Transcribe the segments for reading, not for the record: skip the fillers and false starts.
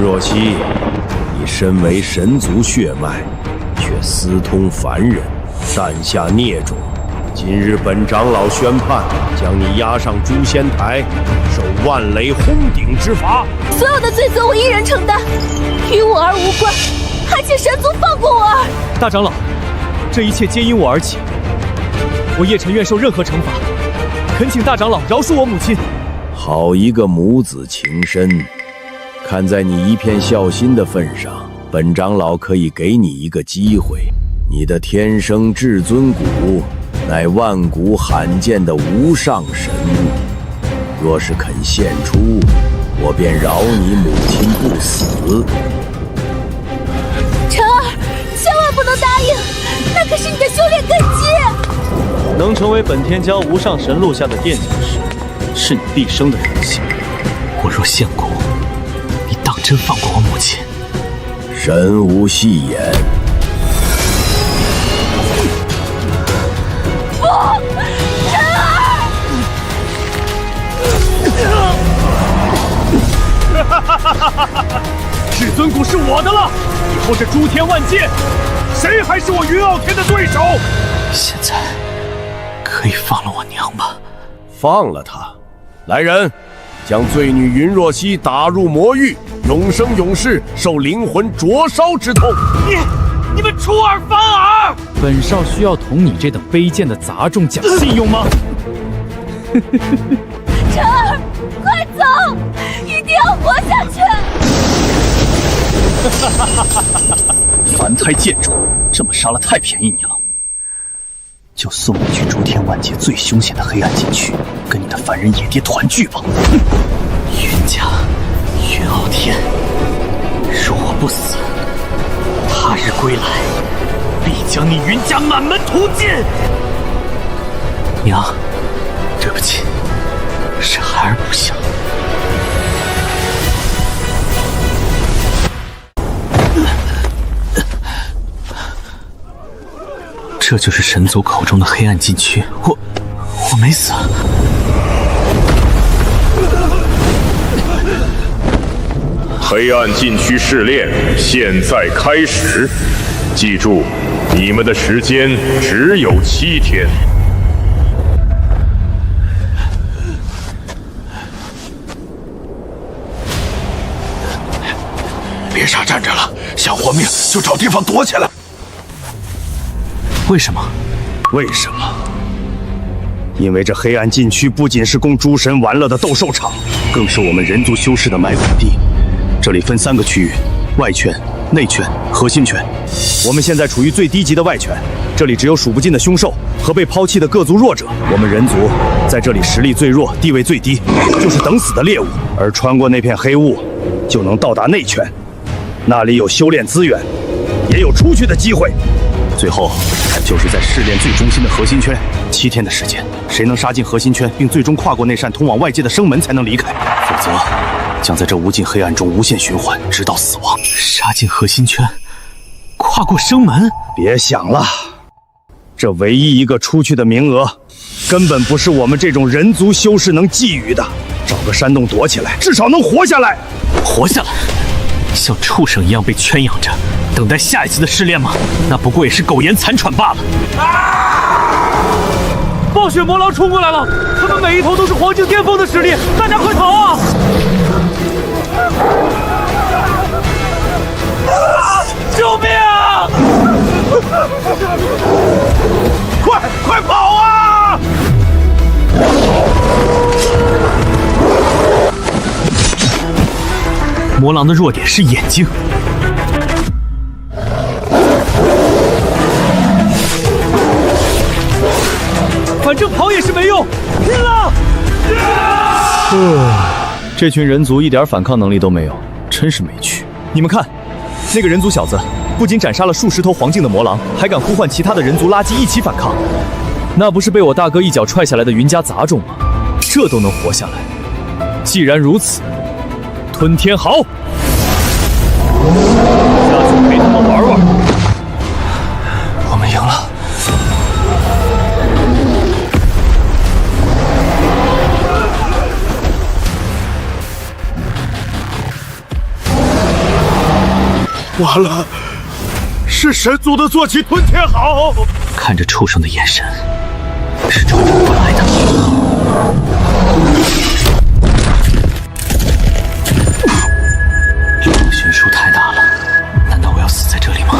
若曦，你身为神族血脉，却私通凡人，擅下孽种。今日本长老宣判，将你押上诛仙台，受万雷轰顶之罚。所有的罪责我一人承担，与我儿无关，还请神族放过我儿。大长老，这一切皆因我而起，我叶晨愿受任何惩罚，恳请大长老饶恕我母亲。好一个母子情深！看在你一片孝心的份上，本长老可以给你一个机会。你的天生至尊骨乃万古罕见的无上神物，若是肯献出，我便饶你母亲不死。晨儿，千万不能答应，那可是你的修炼根基。能成为本天骄无上神录下的垫脚石，是你毕生的荣幸。我若献骨，你当真放过我母亲？神无戏言。不，晨儿！至尊骨是我的了，以后这诸天万界，谁还是我云傲天的对手？现在可以放了我娘吧？放了他。来人，将罪女云若曦打入魔狱，永生永世受灵魂灼烧之痛。你们出尔反尔！本少需要同你这等卑贱的杂种讲信用吗？晨儿，快走，一定要活下去！凡胎贱种，这么杀了太便宜你了。就送你去诸天万界最凶险的黑暗禁区，跟你的凡人野爹团聚吧。云家，云傲天，若我不死，他日归来，必将你云家满门屠尽。娘，对不起，是孩儿不孝。这就是神族口中的黑暗禁区，我没死。黑暗禁区试炼现在开始，记住，你们的时间只有7天。别傻站着了，想活命就找地方躲起来。为什么？为什么？因为这黑暗禁区不仅是供诸神玩乐的斗兽场，更是我们人族修士的埋伏地。这里分3个区域：外圈、内圈、核心圈。我们现在处于最低级的外圈，这里只有数不尽的凶兽和被抛弃的各族弱者。我们人族在这里实力最弱，地位最低，就是等死的猎物。而穿过那片黑雾，就能到达内圈，那里有修炼资源，也有出去的机会。最后就是在试炼最中心的核心圈，7天的时间，谁能杀进核心圈，并最终跨过那扇通往外界的生门，才能离开。否则，将在这无尽黑暗中无限循环，直到死亡。杀进核心圈，跨过生门？别想了，这唯一一个出去的名额，根本不是我们这种人族修士能觊觎的。找个山洞躲起来，至少能活下来。活下来？像畜生一样被圈养着，等待下一次的试炼吗？那不过也是苟延残喘罢了。暴雪魔狼冲过来了，他们每一头都是黄境巅峰的实力，大家快逃啊！救命啊！快跑啊！魔狼的弱点是眼睛。反正跑也是没用，拼了！这群人族一点反抗能力都没有，真是没趣。你们看，那个人族小子不仅斩杀了数十头黄境的魔狼，还敢呼唤其他的人族垃圾一起反抗。那不是被我大哥一脚踹下来的云家杂种吗？这都能活下来。既然如此，吞天豪，下次陪他们玩玩。我们赢了。完了，是神族的坐骑吞天好。看着畜生的眼神，是传承过来的。力量悬殊太大了，难道我要死在这里吗？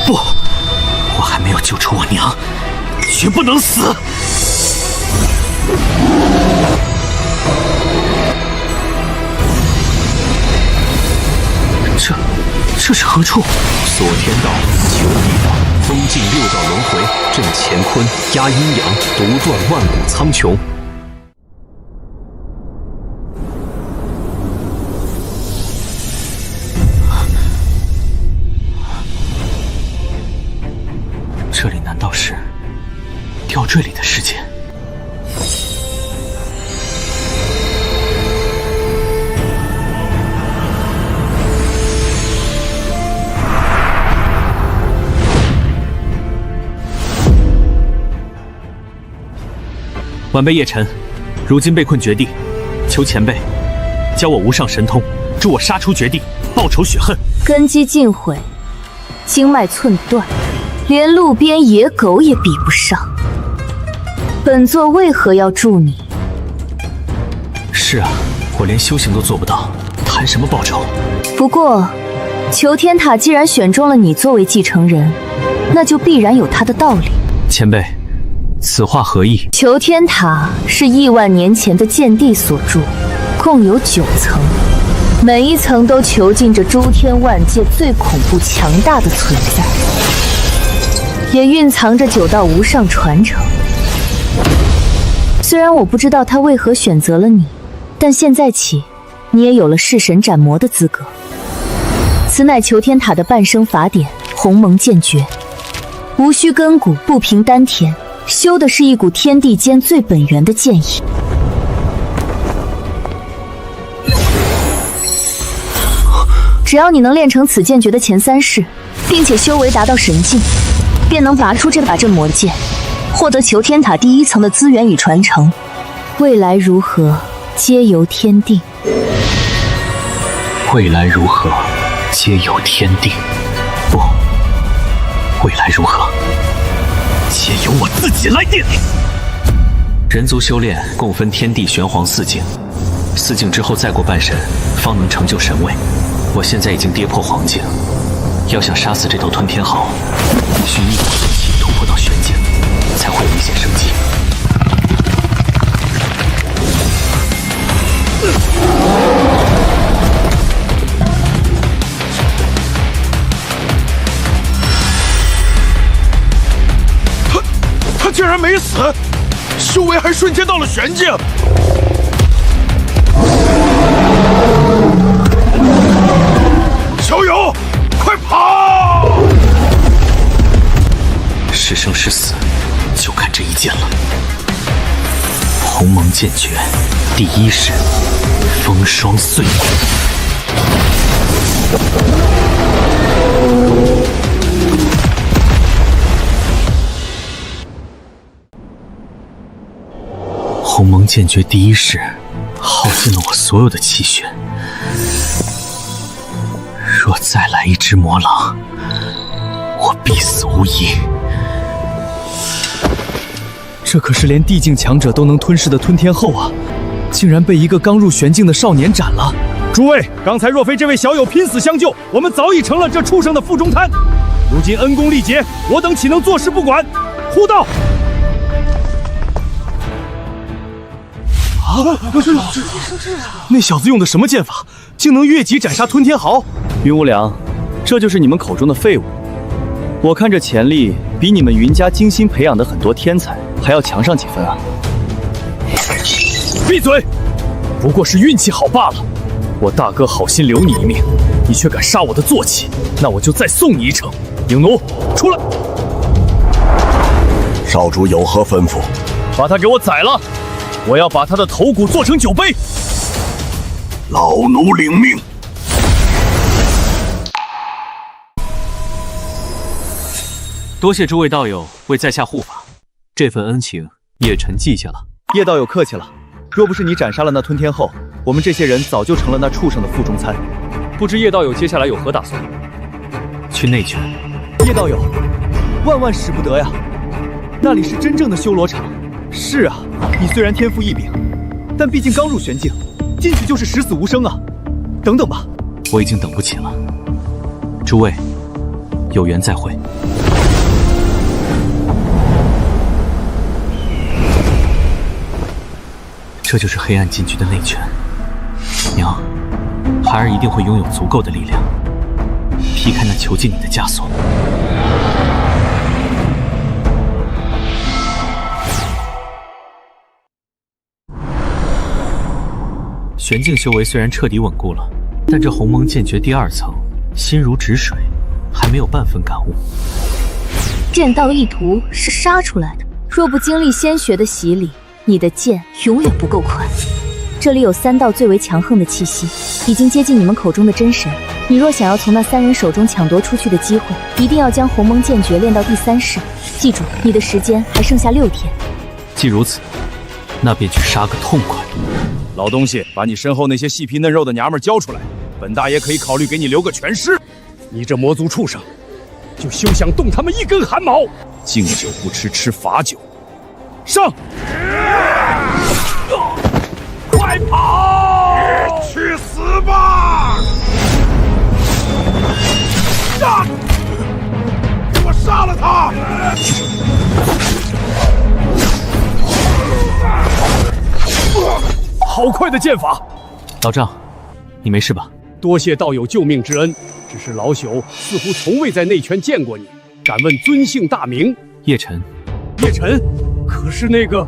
不，我还没有救出我娘，绝不能死。这是何处？锁天道，求地道，封禁六道轮回，镇乾坤，压阴阳，独断万古苍穹。这里难道是吊坠里的世界？晚辈叶晨，如今被困绝地，求前辈教我无上神通，助我杀出绝地，报仇雪恨。根基尽毁，经脉寸断，连路边野狗也比不上。本座为何要助你？是啊，我连修行都做不到，谈什么报仇？不过，求天塔既然选中了你作为继承人，那就必然有它的道理。前辈，此话何意？求天塔是亿万年前的剑帝所筑，共有9层，每一层都囚禁着诸天万界最恐怖强大的存在，也蕴藏着9道无上传承。虽然我不知道他为何选择了你，但现在起，你也有了弑神斩魔的资格。此乃求天塔的半生法典鸿蒙剑诀，无需根骨，不凭丹田，修的是一股天地间最本源的剑意。只要你能练成此剑诀的前3式，并且修为达到神境，便能拔出这把镇魔剑，获得求天塔第1层的资源与传承。未来如何，皆由天定。未来如何，皆由天定。不，未来如何，皆由我自己来定。人族修炼共分天地玄黄4境，4境之后再过半神，方能成就神位。我现在已经跌破黄境，要想杀死这头吞天豪，需逆我斗气突破到玄境，才会有一线生机。他竟然没死，修为还瞬间到了玄境。小友，快跑！是生是死，就看这一剑了。鸿蒙剑诀第1式，风霜碎骨。鸿蒙剑诀第1式，耗尽了我所有的气血。若再来一只魔狼，我必死无疑。这可是连地境强者都能吞噬的吞天后啊，竟然被一个刚入玄境的少年斩了。诸位，刚才若非这位小友拼死相救，我们早已成了这畜生的腹中餐。如今恩功力竭，我等岂能坐视不管？护道！那小子用的什么剑法，竟能越级斩杀吞天豪？云无良，这就是你们口中的废物。我看这潜力比你们云家精心培养的很多天才还要强上几分啊！闭嘴！不过是运气好罢了。我大哥好心留你一命，你却敢杀我的坐骑，那我就再送你一程。影奴，出来！少主有何吩咐？把他给我宰了！我要把他的头骨做成酒杯。老奴领命。多谢诸位道友为在下护法，这份恩情叶晨记下了。叶道友客气了，若不是你斩杀了那吞天后，我们这些人早就成了那畜生的腹中餐。不知叶道友接下来有何打算？区内圈。叶道友，万万使不得呀！那里是真正的修罗场。是啊，你虽然天赋异禀，但毕竟刚入玄境，进去就是十死无生啊！等等吧，我已经等不起了。诸位，有缘再会。这就是黑暗禁区的内圈。娘，孩儿一定会拥有足够的力量，劈开那囚禁你的枷锁。玄境修为虽然彻底稳固了，但这鸿蒙剑诀第2层心如止水，还没有半分感悟。剑道意图是杀出来的，若不经历鲜血的洗礼，你的剑永远不够快。这里有3道最为强横的气息，已经接近你们口中的真神。你若想要从那3人手中抢夺出去的机会，一定要将鸿蒙剑诀练到第3式。记住，你的时间还剩下6天。既如此，那便去杀个痛快。老东西，把你身后那些细皮嫩肉的娘们交出来，本大爷可以考虑给你留个全尸。你这魔族畜生，就休想动他们一根汗毛！敬酒不吃吃罚酒，上！快跑！去死吧！给我杀了他！好快的剑法！老丈，你没事吧？多谢道友救命之恩，只是老朽似乎从未在内圈见过你，敢问尊姓大名？叶晨。叶晨，可是那个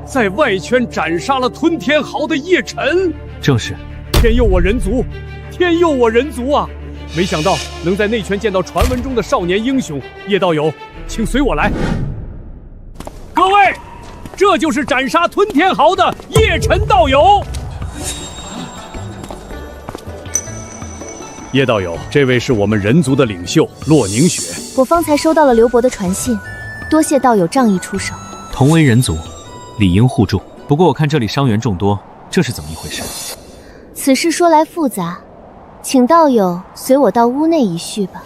在外圈斩杀了吞天豪的叶晨？正是。天佑我人族，天佑我人族啊！没想到能在内圈见到传闻中的少年英雄叶道友，请随我来。各位，这就是斩杀吞天豪的叶晨道友。叶道友，这位是我们人族的领袖洛凝雪。我方才收到了刘伯的传信，多谢道友仗义出手。同为人族，理应互助。不过我看这里伤员众多，这是怎么一回事？此事说来复杂，请道友随我到屋内一叙吧。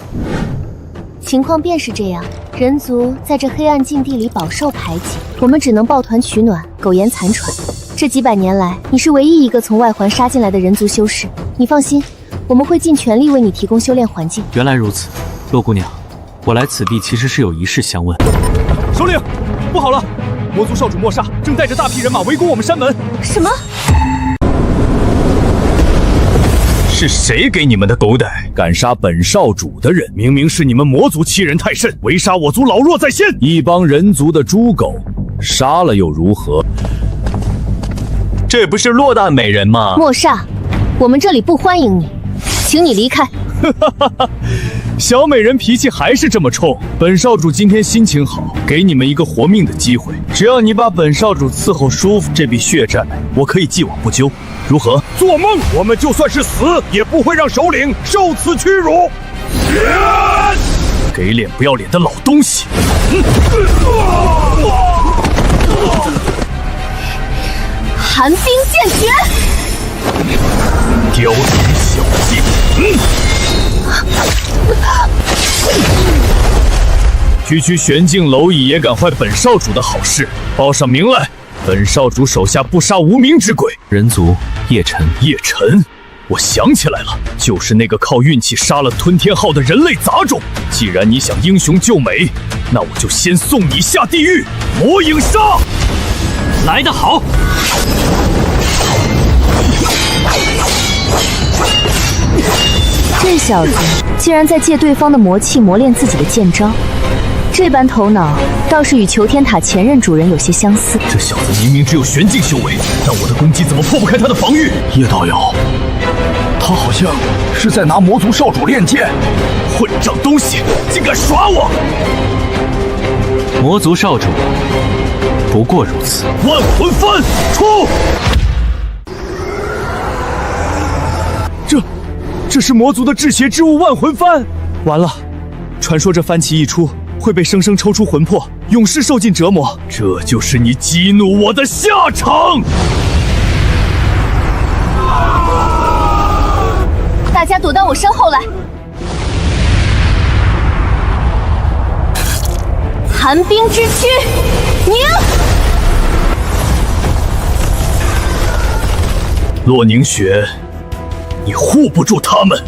情况便是这样，人族在这黑暗禁地里饱受排挤，我们只能抱团取暖，苟延残喘。这几百年来，你是唯一一个从外环杀进来的人族修士。你放心，我们会尽全力为你提供修炼环境。原来如此，洛姑娘，我来此地其实是有一事相问。首领，不好了！魔族少主莫煞正带着大批人马围攻我们山门。什么？是谁给你们的狗胆？敢杀本少主的人，明明是你们魔族欺人太甚，围杀我族老弱在先。一帮人族的猪狗，杀了又如何？这不是洛大美人吗？莫煞，我们这里不欢迎你，请你离开。小美人脾气还是这么冲。本少主今天心情好，给你们一个活命的机会。只要你把本少主伺候舒服，这笔血债我可以既往不咎。如何？做梦！我们就算是死，也不会让首领受此屈辱。给脸不要脸的老东西！寒冰剑诀！雕虫小技！区区玄境蝼蚁也敢坏本少主的好事，报上名来！本少主手下不杀无名之鬼。人族叶晨。叶晨，我想起来了，就是那个靠运气杀了吞天浩的人类杂种。既然你想英雄救美，那我就先送你下地狱！魔影杀！来得好！这小子竟然在借对方的魔气磨练自己的剑招，这般头脑倒是与求天塔前任主人有些相似。这小子明明只有玄境修为，但我的攻击怎么破不开他的防御？叶道友，他好像是在拿魔族少主练剑。混账东西，竟敢耍我！魔族少主不过如此。万魂幡出！这是魔族的制邪之物万魂幡。完了，传说这幡旗一出，会被生生抽出魂魄，永世受尽折磨。这就是你激怒我的下场！大家躲到我身后来！寒冰之躯，凝！洛凝雪，你护不住他们。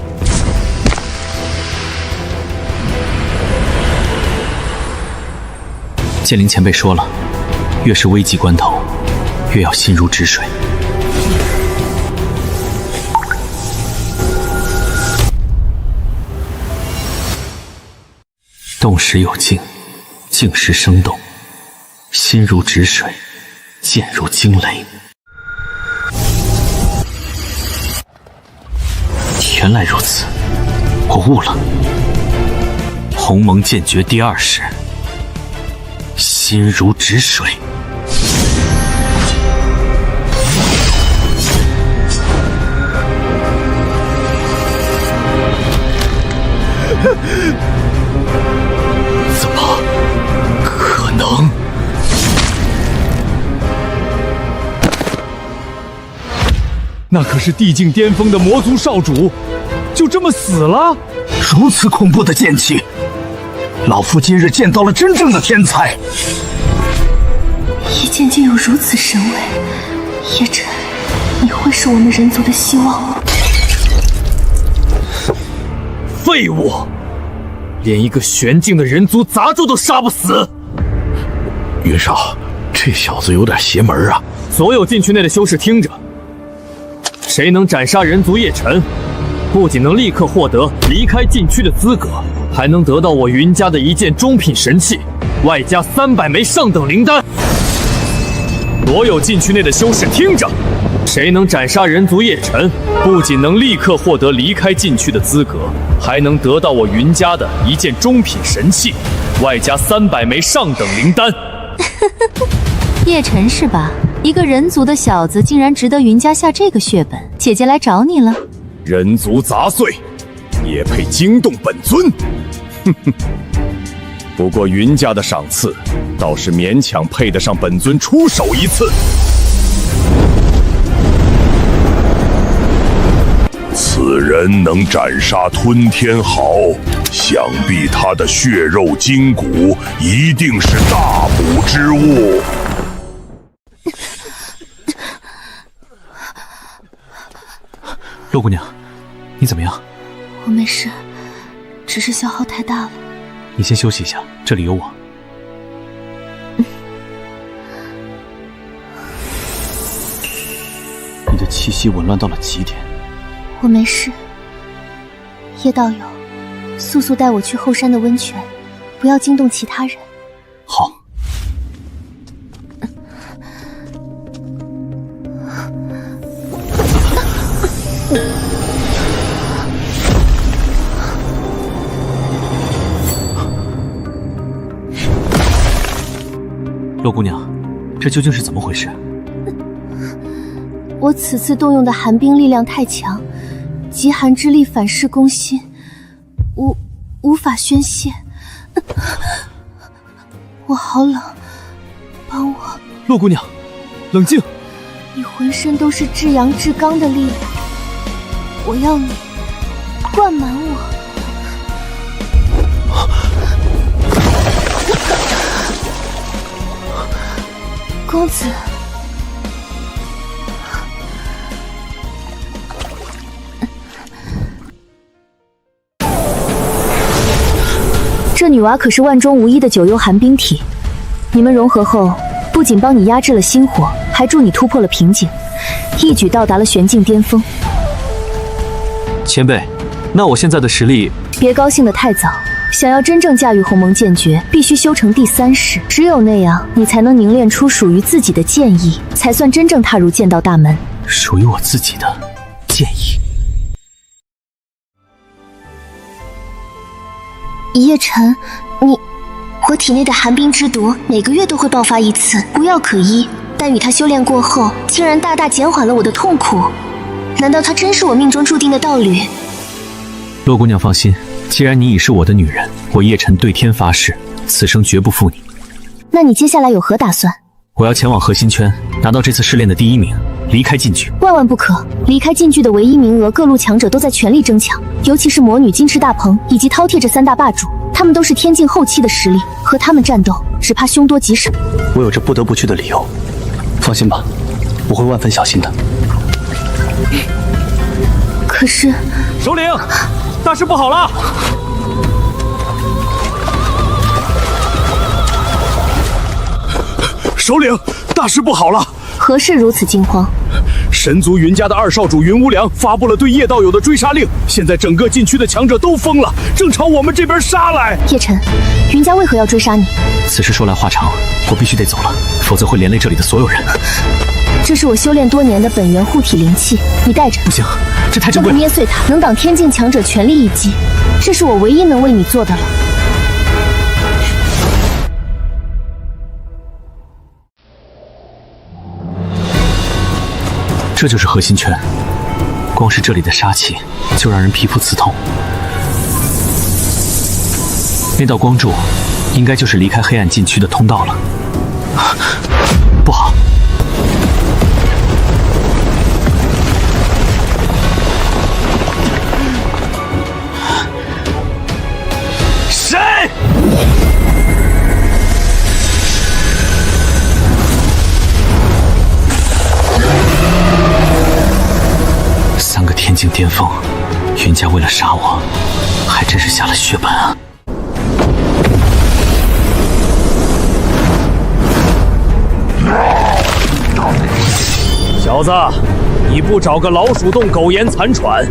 剑灵前辈说了，越是危急关头，越要心如止水。动时有静，静时生动，心如止水，剑如惊雷。原来如此，我悟了。鸿蒙剑诀第2式，心如止水。怎么可能？那可是地境巅峰的魔族少主，就这么死了？如此恐怖的剑气，老夫今日见到了真正的天才。一剑竟有如此神威，叶晨，你会是我们人族的希望吗？废物，连一个玄境的人族杂种都杀不死。云少，这小子有点邪门啊！所有禁区内的修士听着，谁能斩杀人族叶晨，不仅能立刻获得离开禁区的资格，还能得到我云家的一件中品神器，外加300枚上等灵丹。所有禁区内的修士听着，谁能斩杀人族叶晨，不仅能立刻获得离开禁区的资格，还能得到我云家的一件中品神器，外加300枚上等灵丹。叶晨是吧？一个人族的小子竟然值得云家下这个血本，姐姐来找你了。人族杂碎，也配惊动本尊？哼哼。不过云家的赏赐，倒是勉强配得上本尊出手一次。此人能斩杀吞天豪，想必他的血肉筋骨一定是大补之物。洛姑娘，你怎么样？我没事，只是消耗太大了。你先休息一下，这里有我。你的气息紊乱到了极点。我没事。叶道友，速速带我去后山的温泉，不要惊动其他人。好。洛姑娘，这究竟是怎么回事？我此次动用的寒冰力量太强，极寒之力反噬攻心，无法宣泄。我好冷，帮我。洛姑娘，冷静。你浑身都是至阳至刚的力量，我要你灌满我。公子，这女娃可是万中无一的九幽寒冰体，你们融合后，不仅帮你压制了心火，还助你突破了瓶颈，一举到达了玄境巅峰。前辈，那我现在的实力……别高兴得太早。想要真正驾驭鸿蒙剑诀，必须修成第3式，只有那样，你才能凝练出属于自己的剑意，才算真正踏入剑道大门。属于我自己的剑意。叶晨，我体内的寒冰之毒每个月都会爆发1次，无药可医，但与他修炼过后，竟然大大减缓了我的痛苦。难道他真是我命中注定的道侣？洛姑娘放心。既然你已是我的女人，我叶晨对天发誓，此生绝不负你。那你接下来有何打算？我要前往核心圈，拿到这次试炼的第1名，离开禁区。万万不可！离开禁区的唯一名额，各路强者都在全力争抢，尤其是魔女金翅大鹏以及饕餮这3大霸主，他他们都是天境后期的实力，和他们战斗只怕凶多吉少。我有着不得不去的理由，放心吧，我会万分小心的。可是，首领，大事不好了！首领，大事不好了！何事如此惊慌？神族云家的二少主云无良发布了对叶道友的追杀令，现在整个禁区的强者都疯了，正朝我们这边杀来。叶晨，云家为何要追杀你？此事说来话长，我必须得走了，否则会连累这里的所有人。这是我修炼多年的本源护体灵器，你带着。不行，这太珍这贵了。个捏碎它，能挡天境强者全力一击，这是我唯一能为你做的了。这就是核心圈，光是这里的杀气就让人皮肤刺痛。那道光柱应该就是离开黑暗禁区的通道了。不好！谁？3个天境巅峰，云家为了杀我，还真是下了血本啊！小子，你不找个老鼠洞苟延残喘，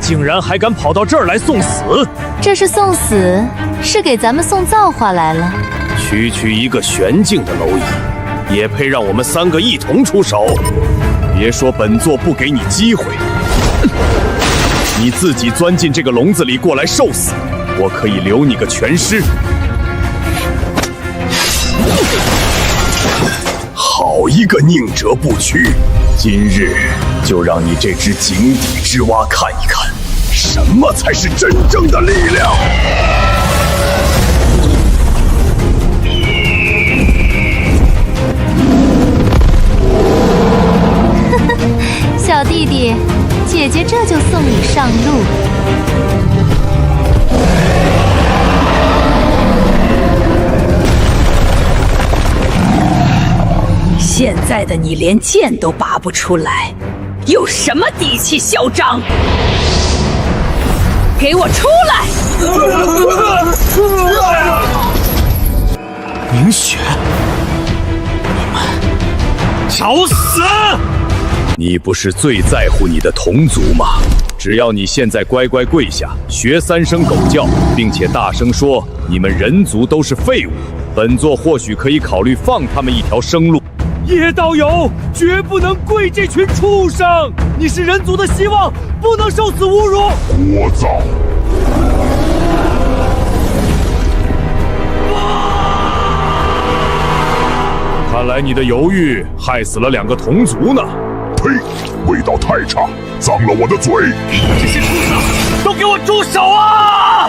竟然还敢跑到这儿来送死！这是送死，是给咱们送造化来了。区区一个玄境的蝼蚁，也配让我们3个一同出手？别说本座不给你机会，你自己钻进这个笼子里过来受死，我可以留你个全尸。好一个宁折不屈！今日就让你这只井底之蛙看一看，什么才是真正的力量！小弟弟，姐姐这就送你上路。现在的你连剑都拔不出来，有什么底气嚣张？给我出来！明雪，你们找死！你不是最在乎你的同族吗？只要你现在乖乖跪下，学3声狗叫，并且大声说你们人族都是废物，本座或许可以考虑放他们一条生路。叶道友，绝不能跪这群畜生！你是人族的希望，不能受此侮辱！聒噪！看来你的犹豫害死了2个同族呢。呸！味道太差，脏了我的嘴！这些畜生，都给我住手啊！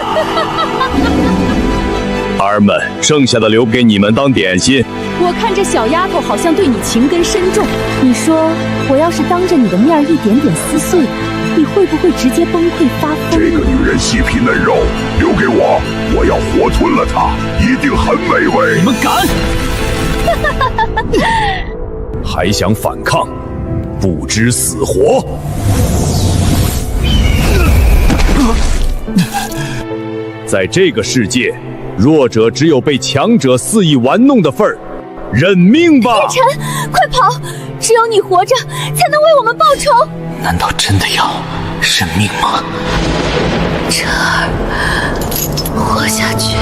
儿们，剩下的留给你们当点心。我看这小丫头好像对你情根深重，你说，我要是当着你的面一点点撕碎了，你会不会直接崩溃发疯？这个女人细皮嫩肉，留给我，我要活吞了她，一定很美味。你们敢！还想反抗？不知死活！在这个世界，弱者只有被强者肆意玩弄的份儿。认命吧！叶晨，快跑！只有你活着，才能为我们报仇。难道真的要认命吗？晨儿，活下去。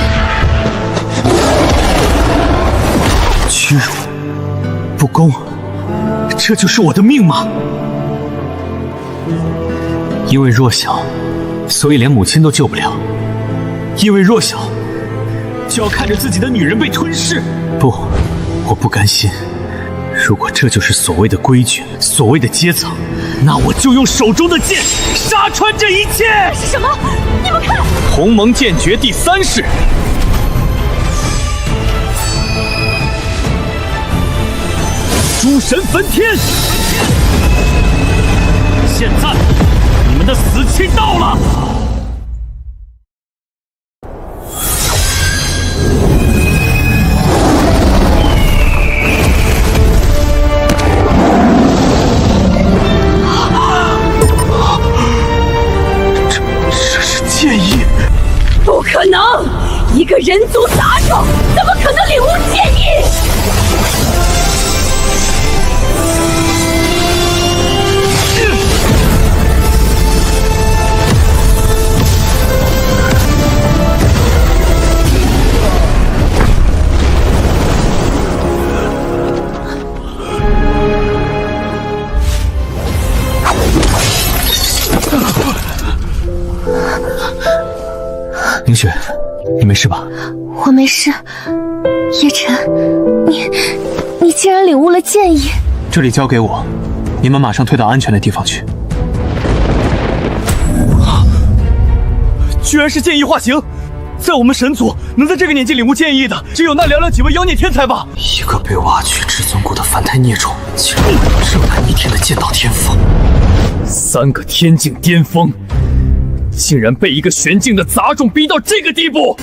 屈辱，不公，这就是我的命吗？因为弱小，所以连母亲都救不了；因为弱小，就要看着自己的女人被吞噬。不，我不甘心。如果这就是所谓的规矩，所谓的阶层，那我就用手中的剑杀穿这一切！是什么？你们看，鸿蒙剑诀第3式。诸神焚天！现在，你们的死期到了！个人族杂种，怎么可能领悟剑意？凌雪，你没事吧？我没事。叶晨，你竟然领悟了剑意！这里交给我，你们马上退到安全的地方去。居然是剑意化形！在我们神族，能在这个年纪领悟剑意的，只有那寥寥几位妖孽天才吧？一个被挖去至尊谷的凡胎孽种，竟然会有这般逆天的剑道天赋！3个天境巅峰，竟然被一个玄境的杂种逼到这个地步！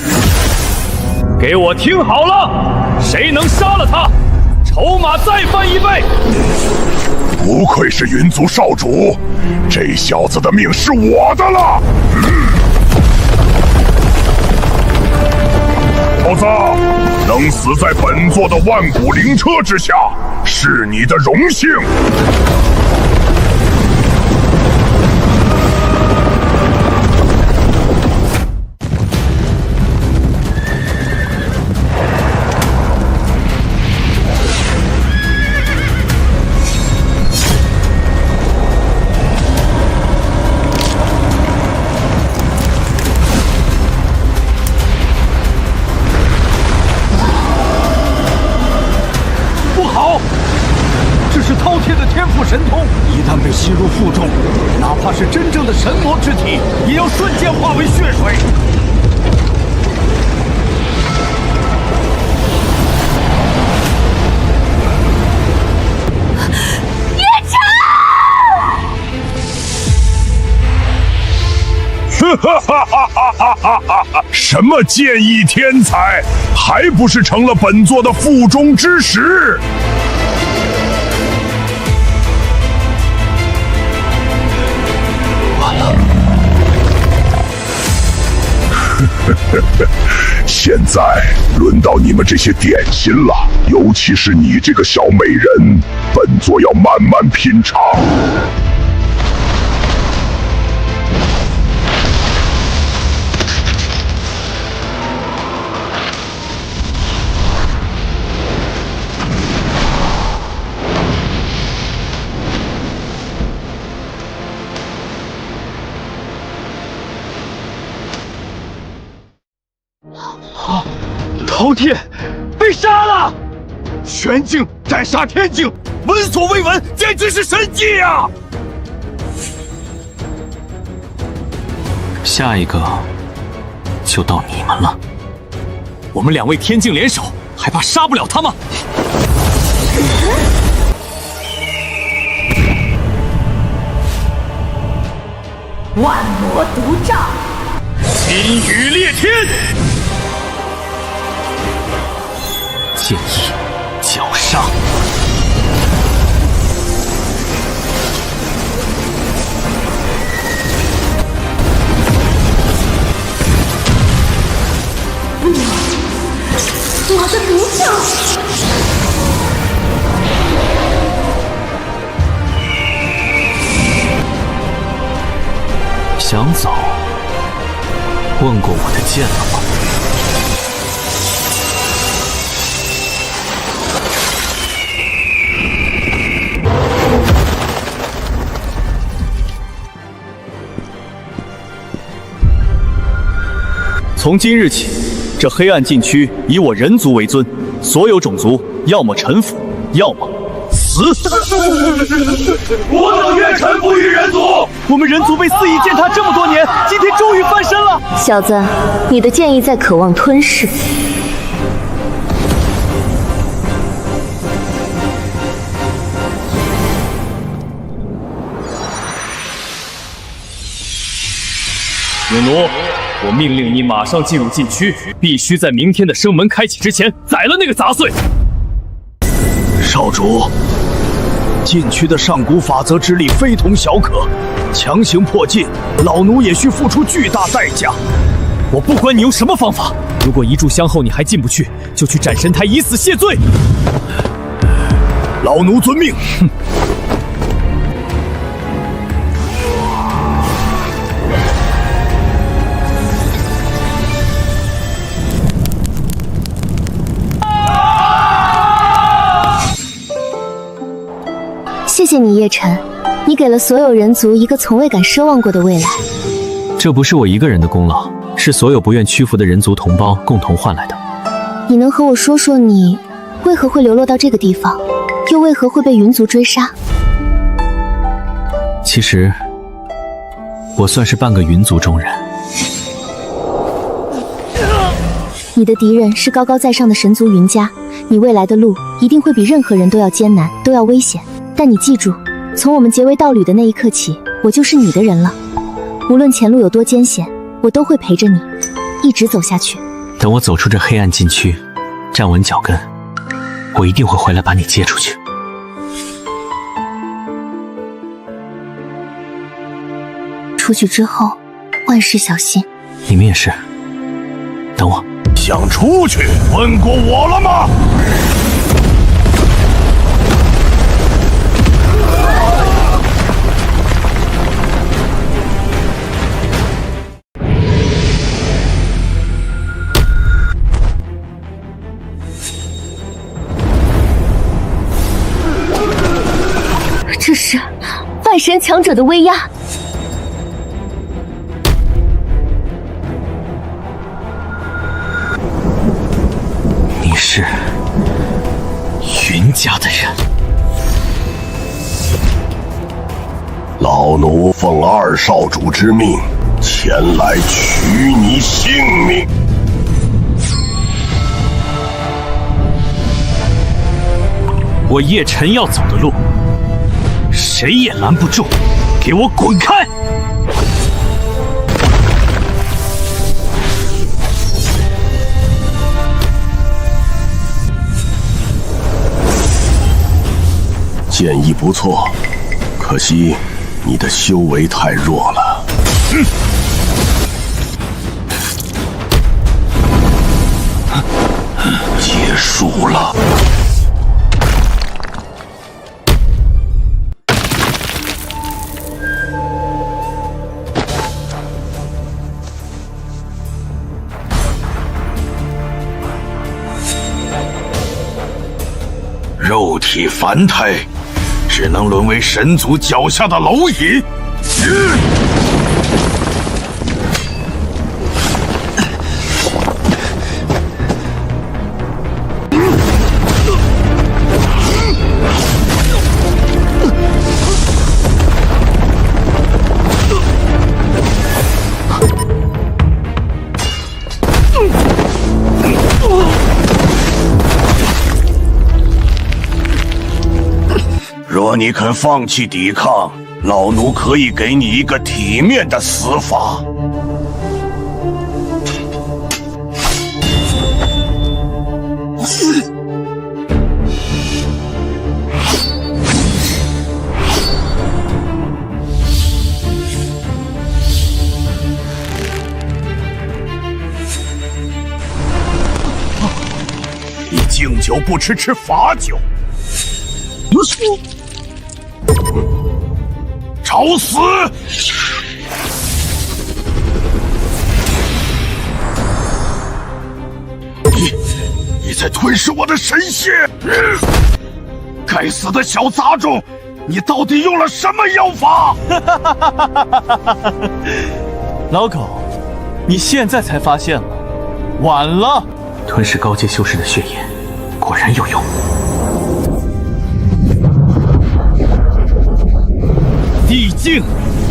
给我听好了，谁能杀了他，筹码再翻1倍！不愧是云族少主，这小子的命是我的了。小子，能死在本座的万古灵车之下，是你的荣幸。神通一旦被吸入腹中，哪怕是真正的神魔之体，也要瞬间化为血水。叶晨！什么剑意天才，还不是成了本座的腹中之食？现在轮到你们这些点心了，尤其是你这个小美人，本座要慢慢品尝。饕餮被杀了，玄境斩杀天境，闻所未闻，简直是神迹啊！下一个就到你们了。我们2位天境联手，还怕杀不了他吗？万魔独照，金羽裂天。剑意绞杀，我的毒手！想走，问过我的剑了吗？从今日起，这黑暗禁区以我人族为尊，所有种族要么臣服，要么死。我等愿臣服于人族。我们人族被肆意践踏这么多年，今天终于翻身了。小子，你的剑意在渴望吞噬。勇奴，我命令你马上进入禁区，必须在明天的生门开启之前宰了那个杂碎。少主，禁区的上古法则之力非同小可，强行破禁，老奴也需付出巨大代价。我不管你用什么方法，如果一炷香后你还进不去，就去斩神台以死谢罪。老奴遵命。哼。谢谢你，叶晨，你给了所有人族一个从未敢奢望过的未来。这不是我一个人的功劳，是所有不愿屈服的人族同胞共同换来的。你能和我说说你为何会流落到这个地方，又为何会被云族追杀？其实，我算是半个云族中人。你的敌人是高高在上的神族云家，你未来的路一定会比任何人都要艰难，都要危险。但你记住，从我们结为道侣的那一刻起，我就是你的人了。无论前路有多艰险，我都会陪着你，一直走下去。等我走出这黑暗禁区，站稳脚跟，我一定会回来把你接出去。出去之后，万事小心。你们也是，等我。想出去，问过我了吗？这是半神强者的威压。你是云家的人。老奴奉二少主之命，前来取你性命。我叶晨要走的路，谁也拦不住，给我滚开！建议不错，可惜你的修为太弱了。结束了。肉体凡胎，只能沦为神族脚下的蝼蚁。若你肯放弃抵抗，老奴可以给你一个体面的死法。你敬酒不吃吃罚酒。找死！你在吞噬我的神血！该死的小杂种，你到底用了什么妖法？老狗，你现在才发现了，晚了。吞噬高阶修士的血液，果然有用。地境，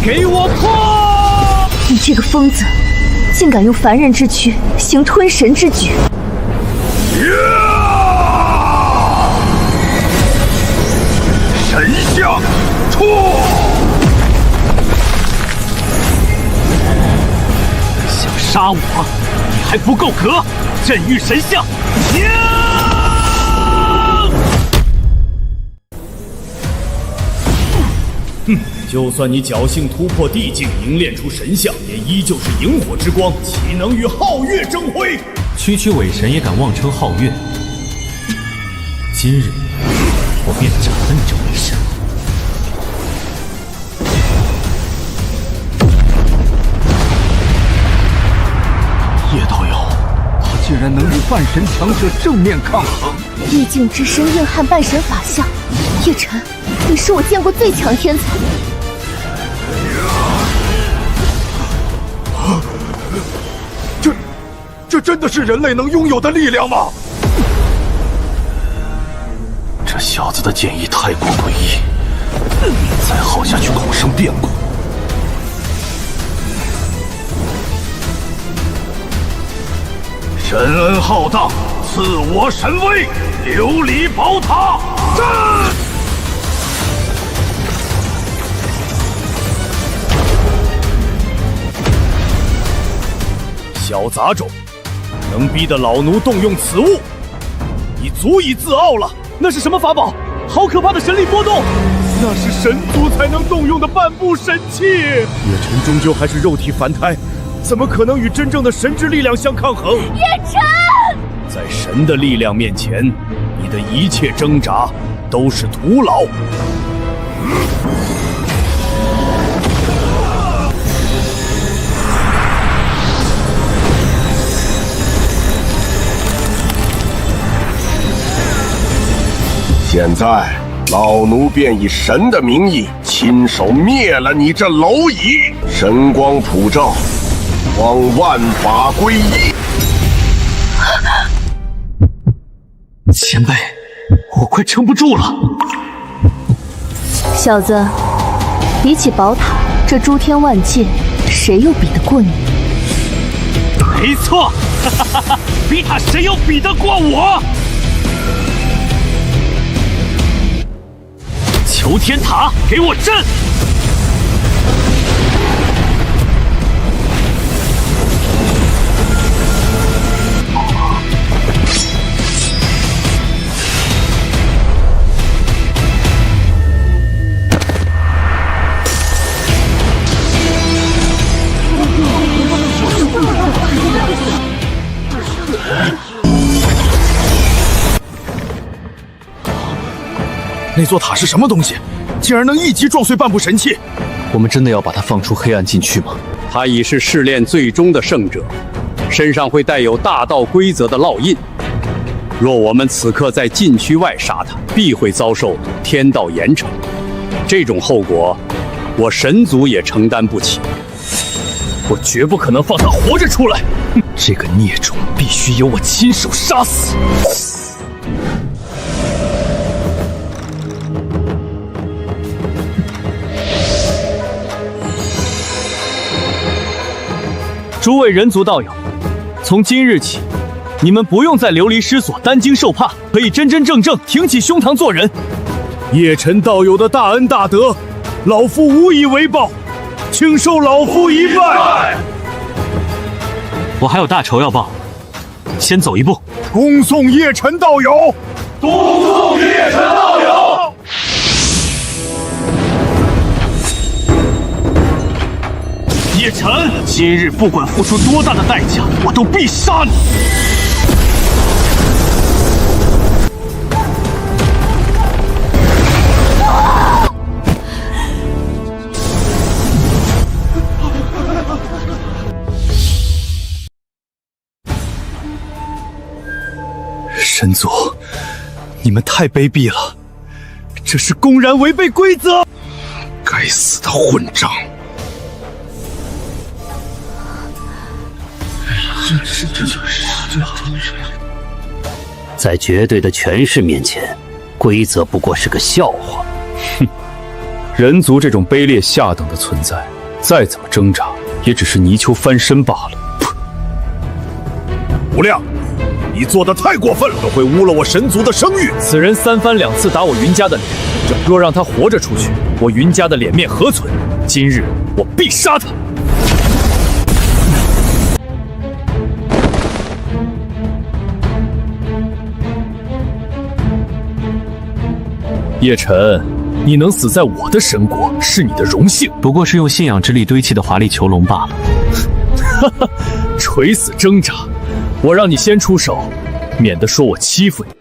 给我破！你这个疯子，竟敢用凡人之躯行吞神之举！神像出！想杀我，你还不够格！镇狱神像，就算你侥幸突破地境，凝练出神像，也依旧是萤火之光，岂能与皓月争辉？区区伪神也敢妄称皓月？今日我便斩了你这伪神！叶道友，他竟然能与半神强者正面抗衡！地境之身硬汉半神法相，叶晨，你是我见过最强天才。这真的是人类能拥有的力量吗？这小子的剑意太过诡异，再耗下去恐生变故。神恩浩荡，赐我神威，琉璃宝塔战！小杂种，能逼得老奴动用此物，你足以自傲了。那是什么法宝？好可怕的神力波动！那是神族才能动用的半步神器。叶晨终究还是肉体凡胎，怎么可能与真正的神之力量相抗衡？叶晨，在神的力量面前，你的一切挣扎都是徒劳。现在，老奴便以神的名义，亲手灭了你这蝼蚁！神光普照，望万法归一！前辈，我快撑不住了。小子，比起宝塔这诸天万界，谁又比得过你？没错，比他谁又比得过我？求天塔，给我震！那座塔是什么东西？竟然能一击撞碎半部神器！我们真的要把他放出黑暗禁区吗？他已是试炼最终的圣者，身上会带有大道规则的烙印。若我们此刻在禁区外杀他，必会遭受天道严惩。这种后果，我神族也承担不起。我绝不可能放他活着出来！这个孽种必须由我亲手杀死！诸位人族道友，从今日起，你们不用再流离失所、担惊受怕，可以真真正正挺起胸膛做人。叶晨道友的大恩大德，老夫无以为报，请受老夫一拜。我还有大仇要报，先走一步。恭送叶晨道友，恭送叶晨道友。叶晨，今日不管付出多大的代价，我都必杀你！神族，你们太卑鄙了，这是公然违背规则！该死的混账！在绝对的权势面前，规则不过是个笑话。哼，人族这种卑劣下等的存在，再怎么挣扎，也只是泥鳅翻身罢了。无量，你做的太过分了，会污了我神族的声誉。此人3番2次打我云家的脸，若让他活着出去，我云家的脸面何存？今日我必杀他！叶晨，你能死在我的神国是你的荣幸，不过是用信仰之力堆砌的华丽囚笼罢了。哈哈，垂死挣扎，我让你先出手，免得说我欺负你。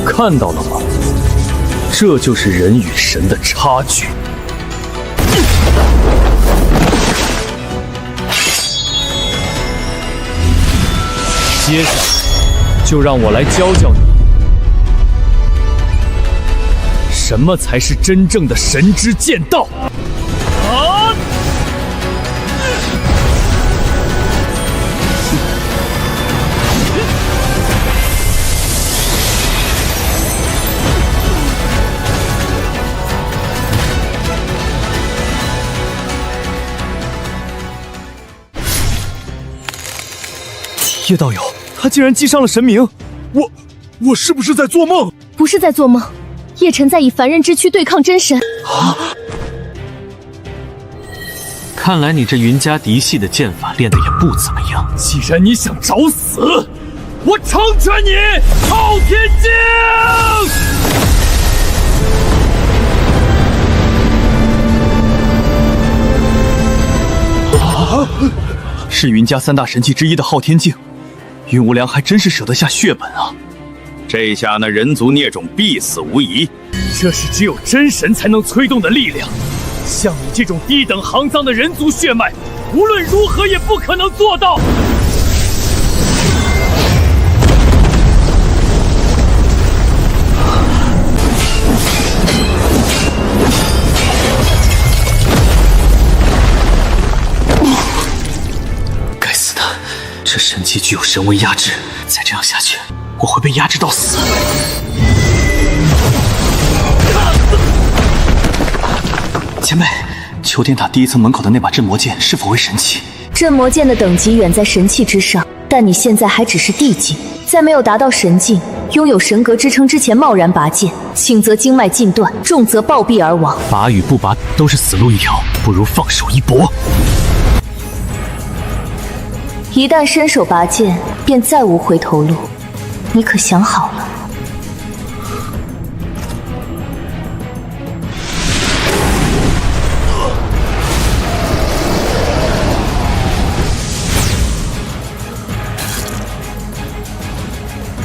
看到了吗？这就是人与神的差距。接下来就让我来教教你，什么才是真正的神之剑道。啊！叶道友，他竟然击伤了神明！我是不是在做梦？不是在做梦，叶晨在以凡人之躯对抗真神。啊！看来你这云家嫡系的剑法练得也不怎么样。既然你想找死，我成全你！昊天镜！啊！是云家3大神器之一的昊天镜。云无良还真是舍得下血本啊！这下那人族孽种必死无疑。这是只有真神才能催动的力量，像你这种低等肮脏的人族血脉，无论如何也不可能做到。该死的！这神器具有神威压制，再这样下去，我会被压制到死。前辈，求天塔第1层门口的那把镇魔剑是否为神器？镇魔剑的等级远在神器之上，但你现在还只是地境，在没有达到神境、拥有神格支撑之前贸然拔剑，轻则经脉尽断，重则暴毙而亡。拔与不拔都是死路一条，不如放手一搏。一旦伸手拔剑，便再无回头路，你可想好了？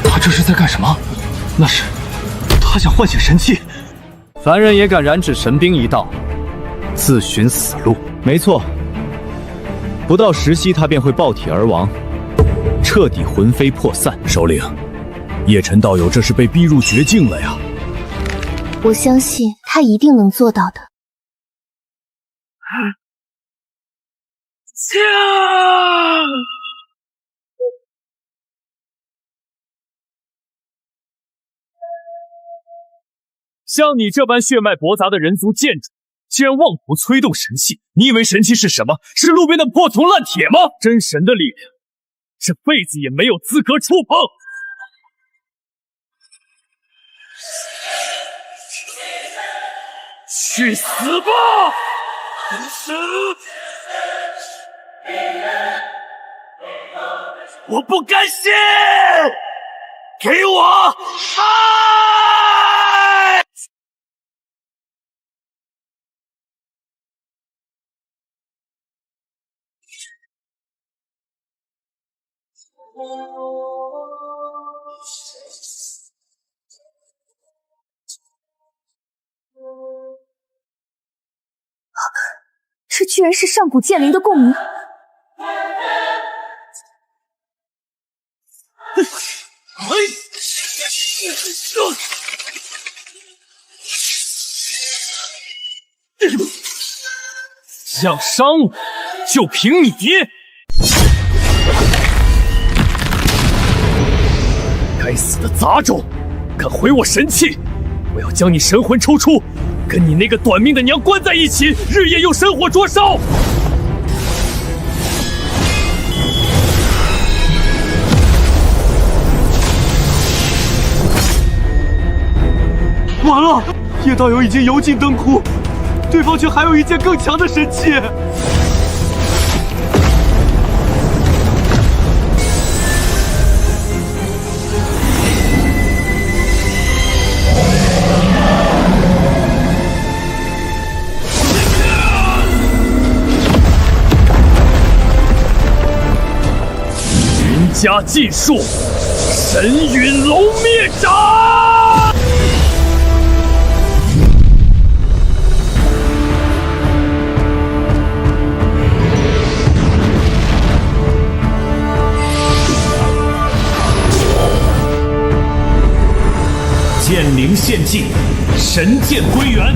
他这是在干什么？那是他想唤醒神器。凡人也敢染指神兵一道，自寻死路。没错。不到10息，他便会爆体而亡，彻底魂飞魄散。首领，叶晨道友这是被逼入绝境了呀！我相信他一定能做到的。像你这般血脉博杂的人族剑主，竟然妄图催动神器！你以为神器是什么？是路边的破铜烂铁吗？真神的力量，这辈子也没有资格触碰！去死吧！我不甘心！给我爱！这居然是上古剑灵的共鸣！想伤我，就凭你！该死的杂种，敢毁我神器！我要将你神魂抽出，跟你那个短命的娘关在一起，日夜用神火灼烧！完了，叶道友已经油尽灯枯，对方却还有一件更强的神器。云家禁术，神陨龙灭掌！剑灵现尽，神剑归元。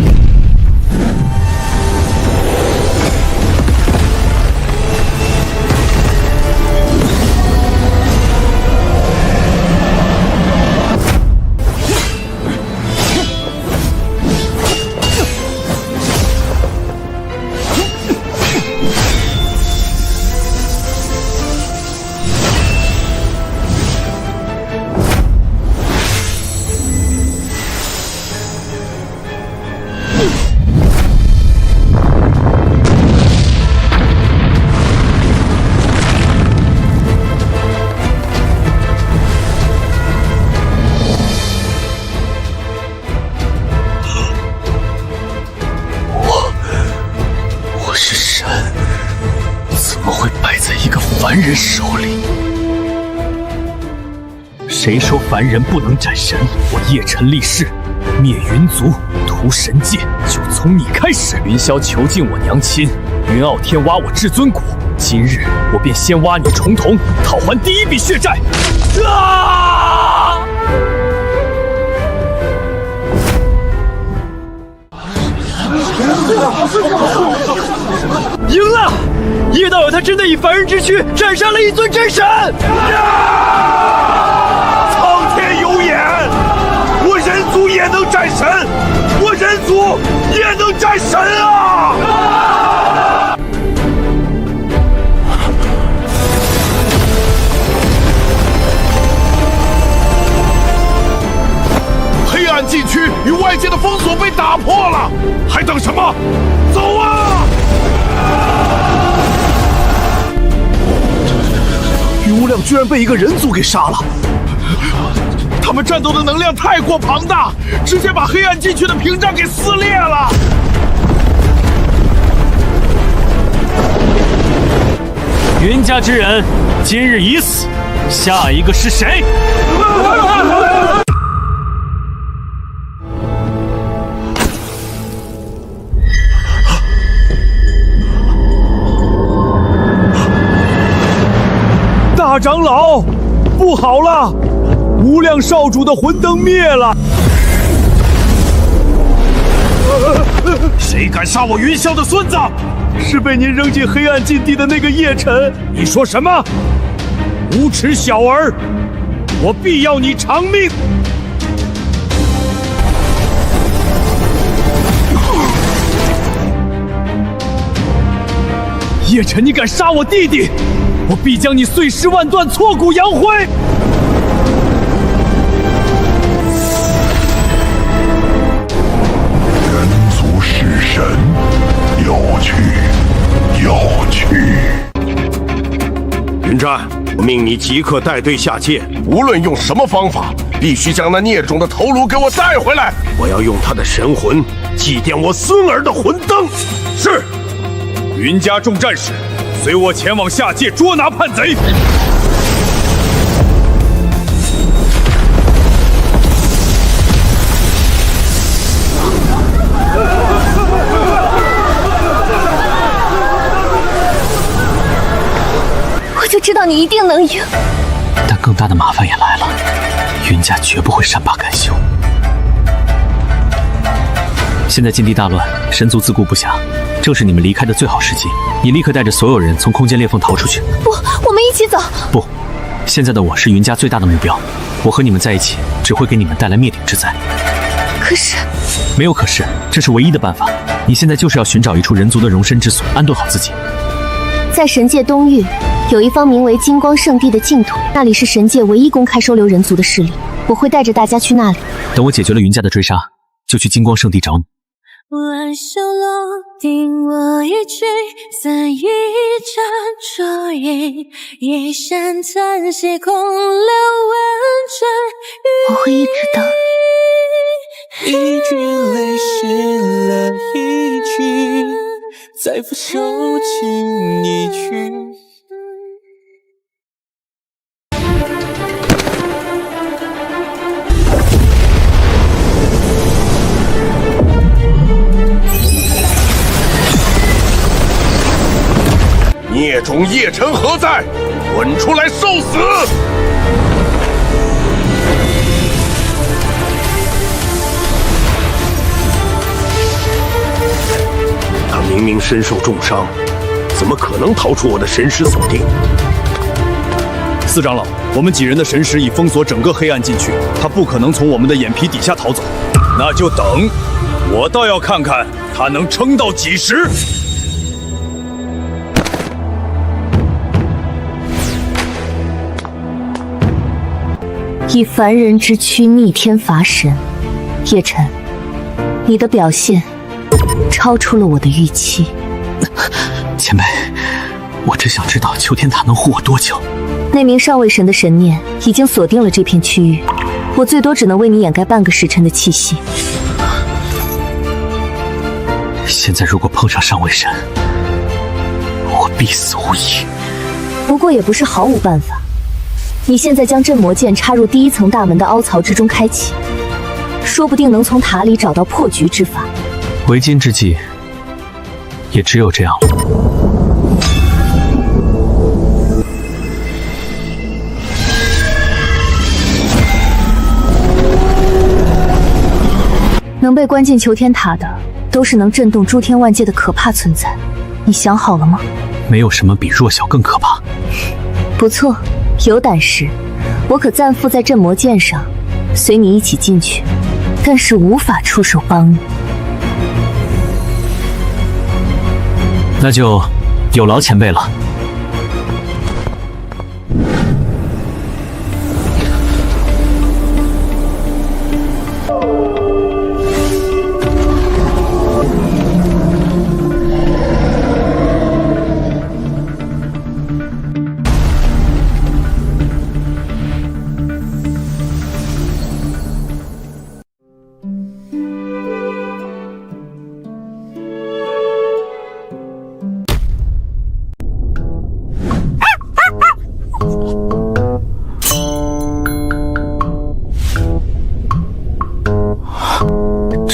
凡人手里，谁说凡人不能斩神？我叶辰立誓，灭云族，屠神界，就从你开始。云霄囚禁我娘亲，云傲天挖我至尊骨，今日我便先挖你重瞳，讨还第一笔血债。啊！赢了！叶道友他真的以凡人之躯斩杀了一尊真神！苍天有眼，我人族也能战神，我人族也能战神啊！黑暗禁区与外界的封锁被打破了，还等什么？走啊！云无量居然被一个人族给杀了，他们战斗的能量太过庞大，直接把黑暗禁区的屏障给撕裂了。云家之人今日已死，下一个是谁？大长老，不好了！无量少主的魂灯灭了！谁敢杀我云霄的孙子？是被您扔进黑暗禁地的那个叶辰。你说什么？无耻小儿！我必要你偿命！叶辰，你敢杀我弟弟，我必将你碎尸万段，挫骨扬灰！人族弑神，有趣，有趣。云战，我命你即刻带队下界，无论用什么方法，必须将那孽种的头颅给我带回来。我要用他的神魂祭奠我孙儿的魂灯。是。云家众战士，随我前往下界捉拿叛贼。我就知道你一定能赢。但更大的麻烦也来了，云家绝不会善罢甘休。现在禁地大乱，神族自顾不暇，正是你们离开的最好时机。你立刻带着所有人从空间裂缝逃出去。不，我们一起走。不，现在的我是云家最大的目标，我和你们在一起只会给你们带来灭顶之灾。可是，没有可是，这是唯一的办法。你现在就是要寻找一处人族的容身之所，安顿好自己。在神界东域，有一方名为金光圣地的净土，那里是神界唯一公开收留人族的势力。我会带着大家去那里。等我解决了云家的追杀，就去金光圣地找你。挽袖落定我一曲，散一盏烛影，一声叹息，空留万转。我会一直等你。一句泪湿了一句，再拂手轻一曲。孽种叶辰何在？滚出来受死！他明明身受重伤，怎么可能逃出我的神识锁定？四长老，我们几人的神识已封锁整个黑暗禁区，他不可能从我们的眼皮底下逃走。那就等，我倒要看看他能撑到几时。以凡人之躯逆天伐神，叶辰，你的表现超出了我的预期。前辈，我只想知道求天塔能护我多久。那名上位神的神念已经锁定了这片区域，我最多只能为你掩盖半个时辰的气息。现在如果碰上上位神，我必死无疑。不过也不是毫无办法。你现在将镇魔剑插入第一层大门的凹槽之中开启，说不定能从塔里找到破局之法。为今之计，也只有这样了。能被关进求天塔的，都是能震动诸天万界的可怕存在。你想好了吗？没有什么比弱小更可怕。不错。有胆识，我可暂附在镇魔剑上，随你一起进去，但是无法出手帮你。那就有劳前辈了。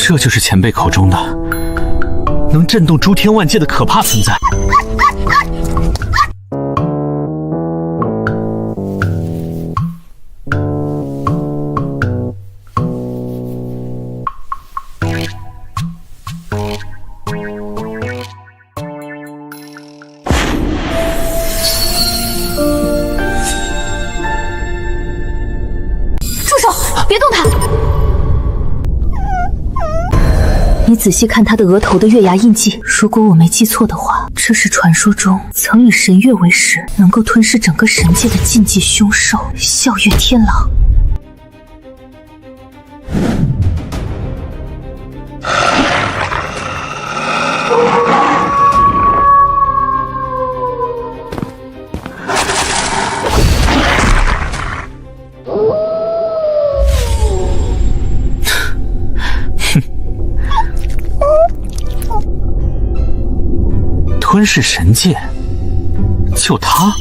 这就是前辈口中的能震动诸天万界的可怕存在。住手！别动他！你仔细看他的额头的月牙印记，如果我没记错的话，这是传说中曾以神月为食，能够吞噬整个神界的禁忌凶兽——笑月天狼。吞噬神界，就他？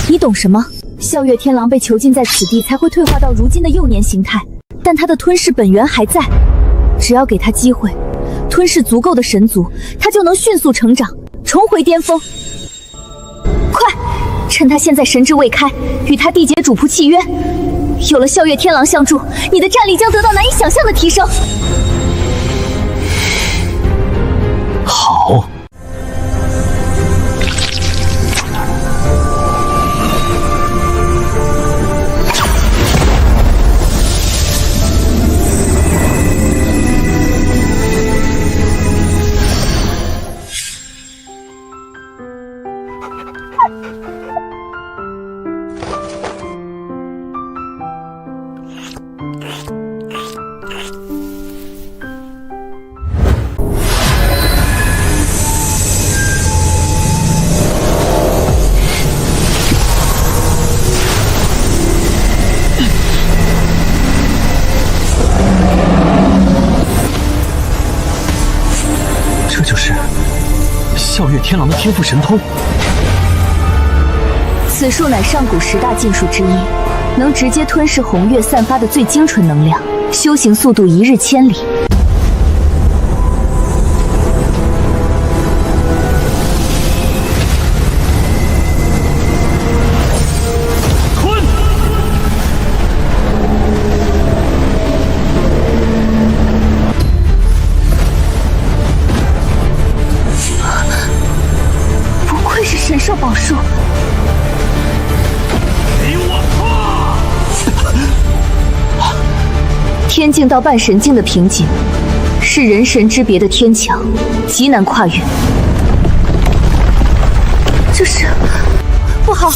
你懂什么？笑月天狼被囚禁在此地，才会退化到如今的幼年形态，但他的吞噬本源还在。只要给他机会，吞噬足够的神族，他就能迅速成长，重回巅峰。快，趁他现在神智未开，与他缔结主仆契约。有了笑月天狼相助，你的战力将得到难以想象的提升。好。天狼的天赋神通。此术乃上古10大禁术之一，能直接吞噬红月散发的最精纯能量，修行速度1日千里。神兽宝术，给我破！天境到半神境的瓶颈，是人神之别的天墙，极难跨越。这是不好，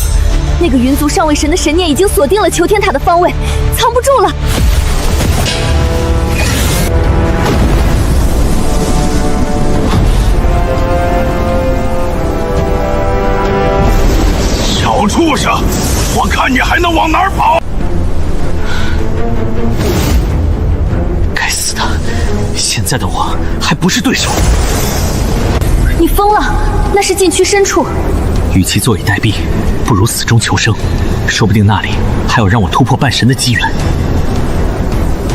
那个云族上位神的神念已经锁定了求天塔的方位，藏不住了。小畜生，我看你还能往哪儿跑！该死的，现在的我还不是对手。你疯了，那是禁区深处。与其坐以待毙，不如死中求生。说不定那里还有让我突破半神的机缘。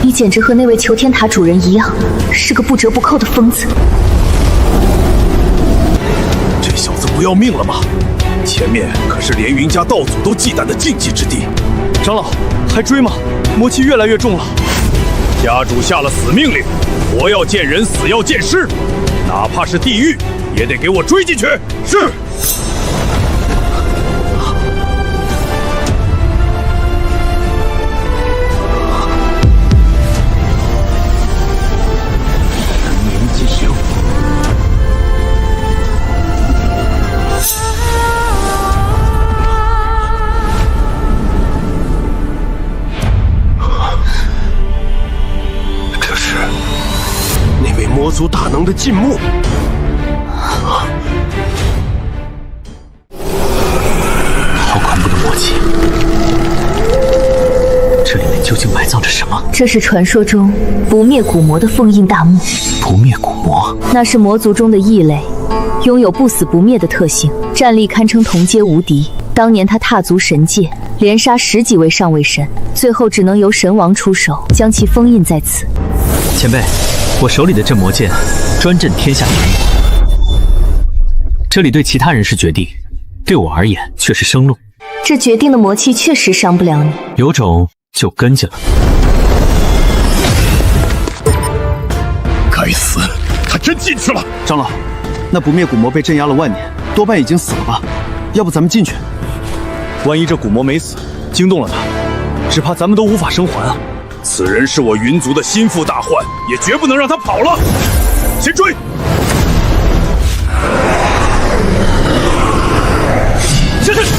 你简直和那位求天塔主人一样，是个不折不扣的疯子。这小子不要命了吗？前面可是连云家道祖都忌惮的禁忌之地。长老，还追吗？魔气越来越重了。家主下了死命令，活要见人，死要见尸，哪怕是地狱，也得给我追进去。是。魔族大能的禁目，好恐怖的魔气！这里面究竟埋葬着什么？这是传说中不灭古魔的封印大墓。不灭古魔，那是魔族中的异类，拥有不死不灭的特性，战力堪称同阶无敌。当年他踏足神界，连杀10几位上位神，最后只能由神王出手将其封印在此。前辈。我手里的镇魔剑专镇天下邪魔，这里对其他人是绝地，对我而言却是生路。这绝定的魔气确实伤不了你，有种就跟进了。该死，他真进去了！长老，那不灭古魔被镇压了万年，多半已经死了吧？要不咱们进去？万一这古魔没死，惊动了他，只怕咱们都无法生还啊！此人是我云族的心腹大患，也绝不能让他跑了。先追！这是！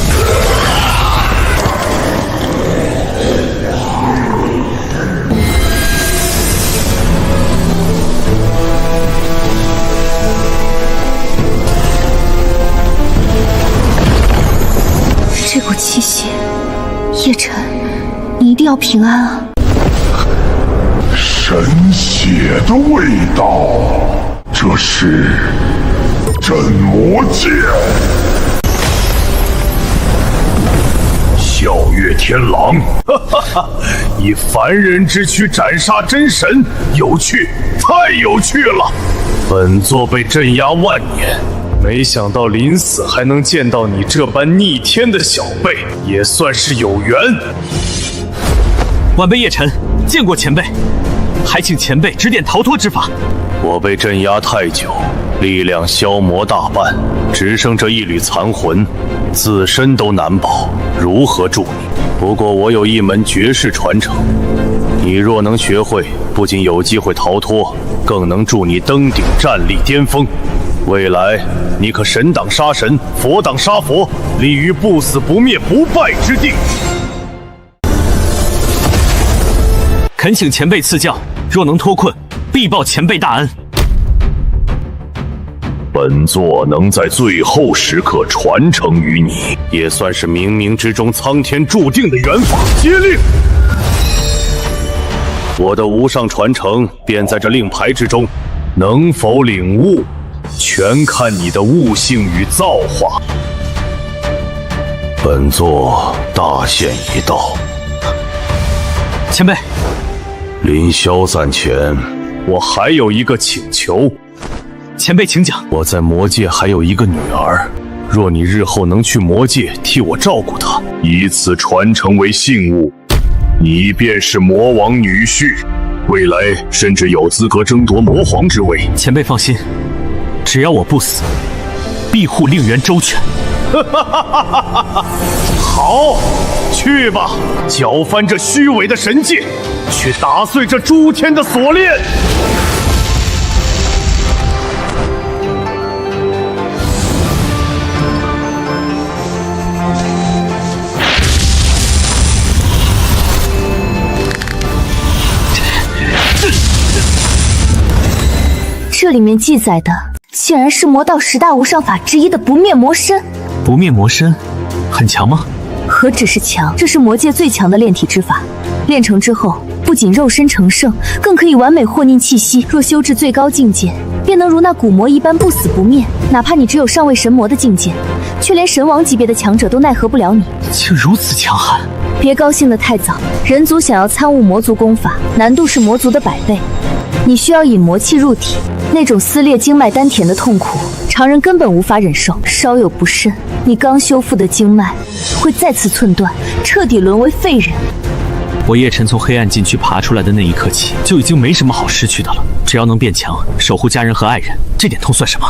这股气息，叶晨，你一定要平安啊！神血的味道，这是镇魔剑。笑月天狼，哈哈哈！以凡人之躯斩杀真神，有趣，太有趣了！本座被镇压万年，没想到临死还能见到你这般逆天的小辈，也算是有缘。晚辈叶晨见过前辈。还请前辈指点逃脱之法。我被镇压太久，力量消磨大半，只剩这一缕残魂，自身都难保，如何助你？不过我有一门绝世传承，你若能学会，不仅有机会逃脱，更能助你登顶战力巅峰。未来你可神挡杀神，佛挡杀佛，立于不死不灭不败之地。恳请前辈赐教，若能脱困，必报前辈大恩。本座能在最后时刻传承于你，也算是冥冥之中苍天注定的缘法。接令！我的无上传承便在这令牌之中，能否领悟？全看你的悟性与造化。本座大限已到，前辈，临消散前，我还有一个请求。前辈请讲。我在魔界还有一个女儿，若你日后能去魔界替我照顾她，以此传承为信物，你便是魔王女婿，未来甚至有资格争夺魔皇之位。前辈放心，只要我不死，庇护令媛周全。好，去吧，搅翻这虚伪的神界，去打碎这诸天的锁链。这里面记载的竟然是魔道10大无上法之一的不灭魔身。不灭魔身很强吗？何止是强，这是魔界最强的炼体之法。炼成之后，不仅肉身成圣，更可以完美和凝气息。若修至最高境界，便能如那古魔一般不死不灭。哪怕你只有上位神魔的境界，却连神王级别的强者都奈何不了你。竟如此强悍！别高兴得太早，人族想要参悟魔族功法，难度是魔族的100倍。你需要引魔气入体，那种撕裂经脉丹田的痛苦，常人根本无法忍受。稍有不慎，你刚修复的经脉会再次寸断，彻底沦为废人。我叶晨从黑暗禁区爬出来的那一刻起，就已经没什么好失去的了。只要能变强，守护家人和爱人，这点痛算什么？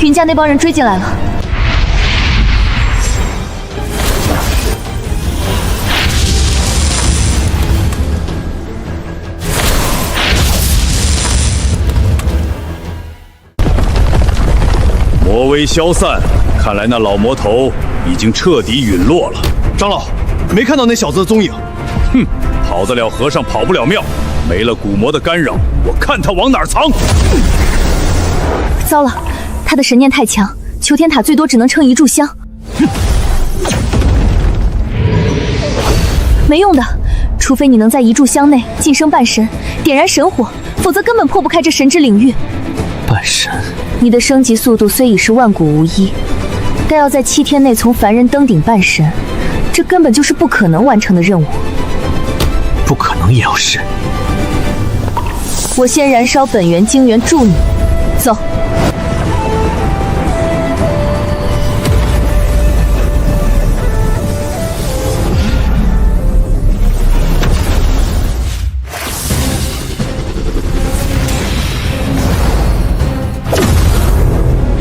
云家那帮人追进来了。魔威消散，看来那老魔头已经彻底陨落了。长老，没看到那小子的踪影。哼，跑得了和尚跑不了庙，没了古魔的干扰，我看他往哪儿藏。糟了，他的神念太强，求天塔最多只能撑1炷香。没用的，除非你能在1炷香内晋升半神，点燃神火，否则根本破不开这神之领域。半神，你的升级速度虽已是万古无一，但要在7天内从凡人登顶半神，这根本就是不可能完成的任务。不可能也要是。我先燃烧本源精元助你，走。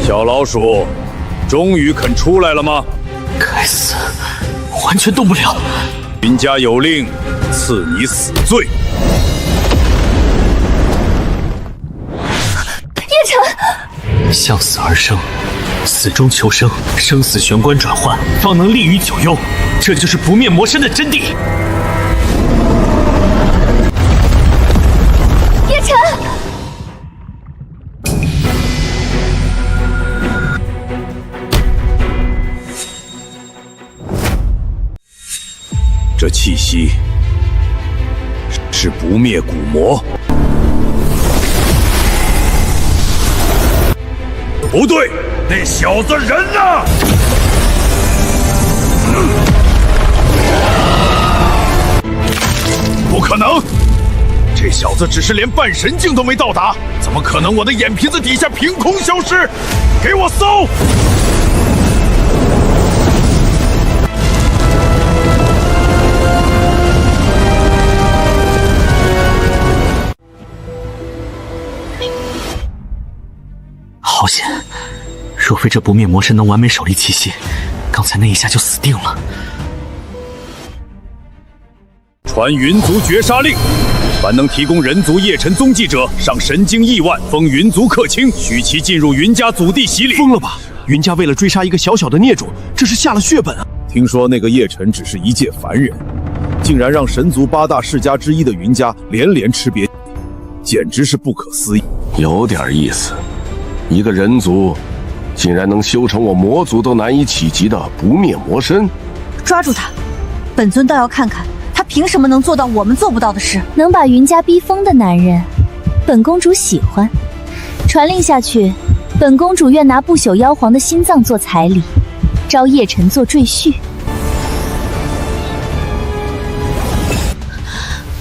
小老鼠，终于肯出来了吗？该死，完全动不了。云家有令，赐你死罪。叶晨，向死而生，死中求生，生死玄关转换，方能立于九幽。这就是不灭魔身的真谛。叶晨。这气息是不灭古魔。不对，那小子人呢？不可能！这小子只是连半神境都没到达，怎么可能我的眼皮子底下凭空消失？给我搜！好险！若非这不灭魔身能完美守立气息，刚才那一下就死定了。传云族绝杀令，凡能提供人族叶晨踪迹者，赏神经亿万，封云族客卿，许其进入云家祖地洗礼。疯了吧？云家为了追杀一个小小的孽种，这是下了血本啊！听说那个叶晨只是一介凡人，竟然让神族8大世家之一的云家连连吃瘪，简直是不可思议。有点意思。一个人族竟然能修成我魔族都难以企及的不灭魔身。抓住他！本尊倒要看看他凭什么能做到我们做不到的事。能把云家逼疯的男人，本公主喜欢。传令下去，本公主愿拿不朽妖皇的心脏做彩礼，招叶晨做赘婿。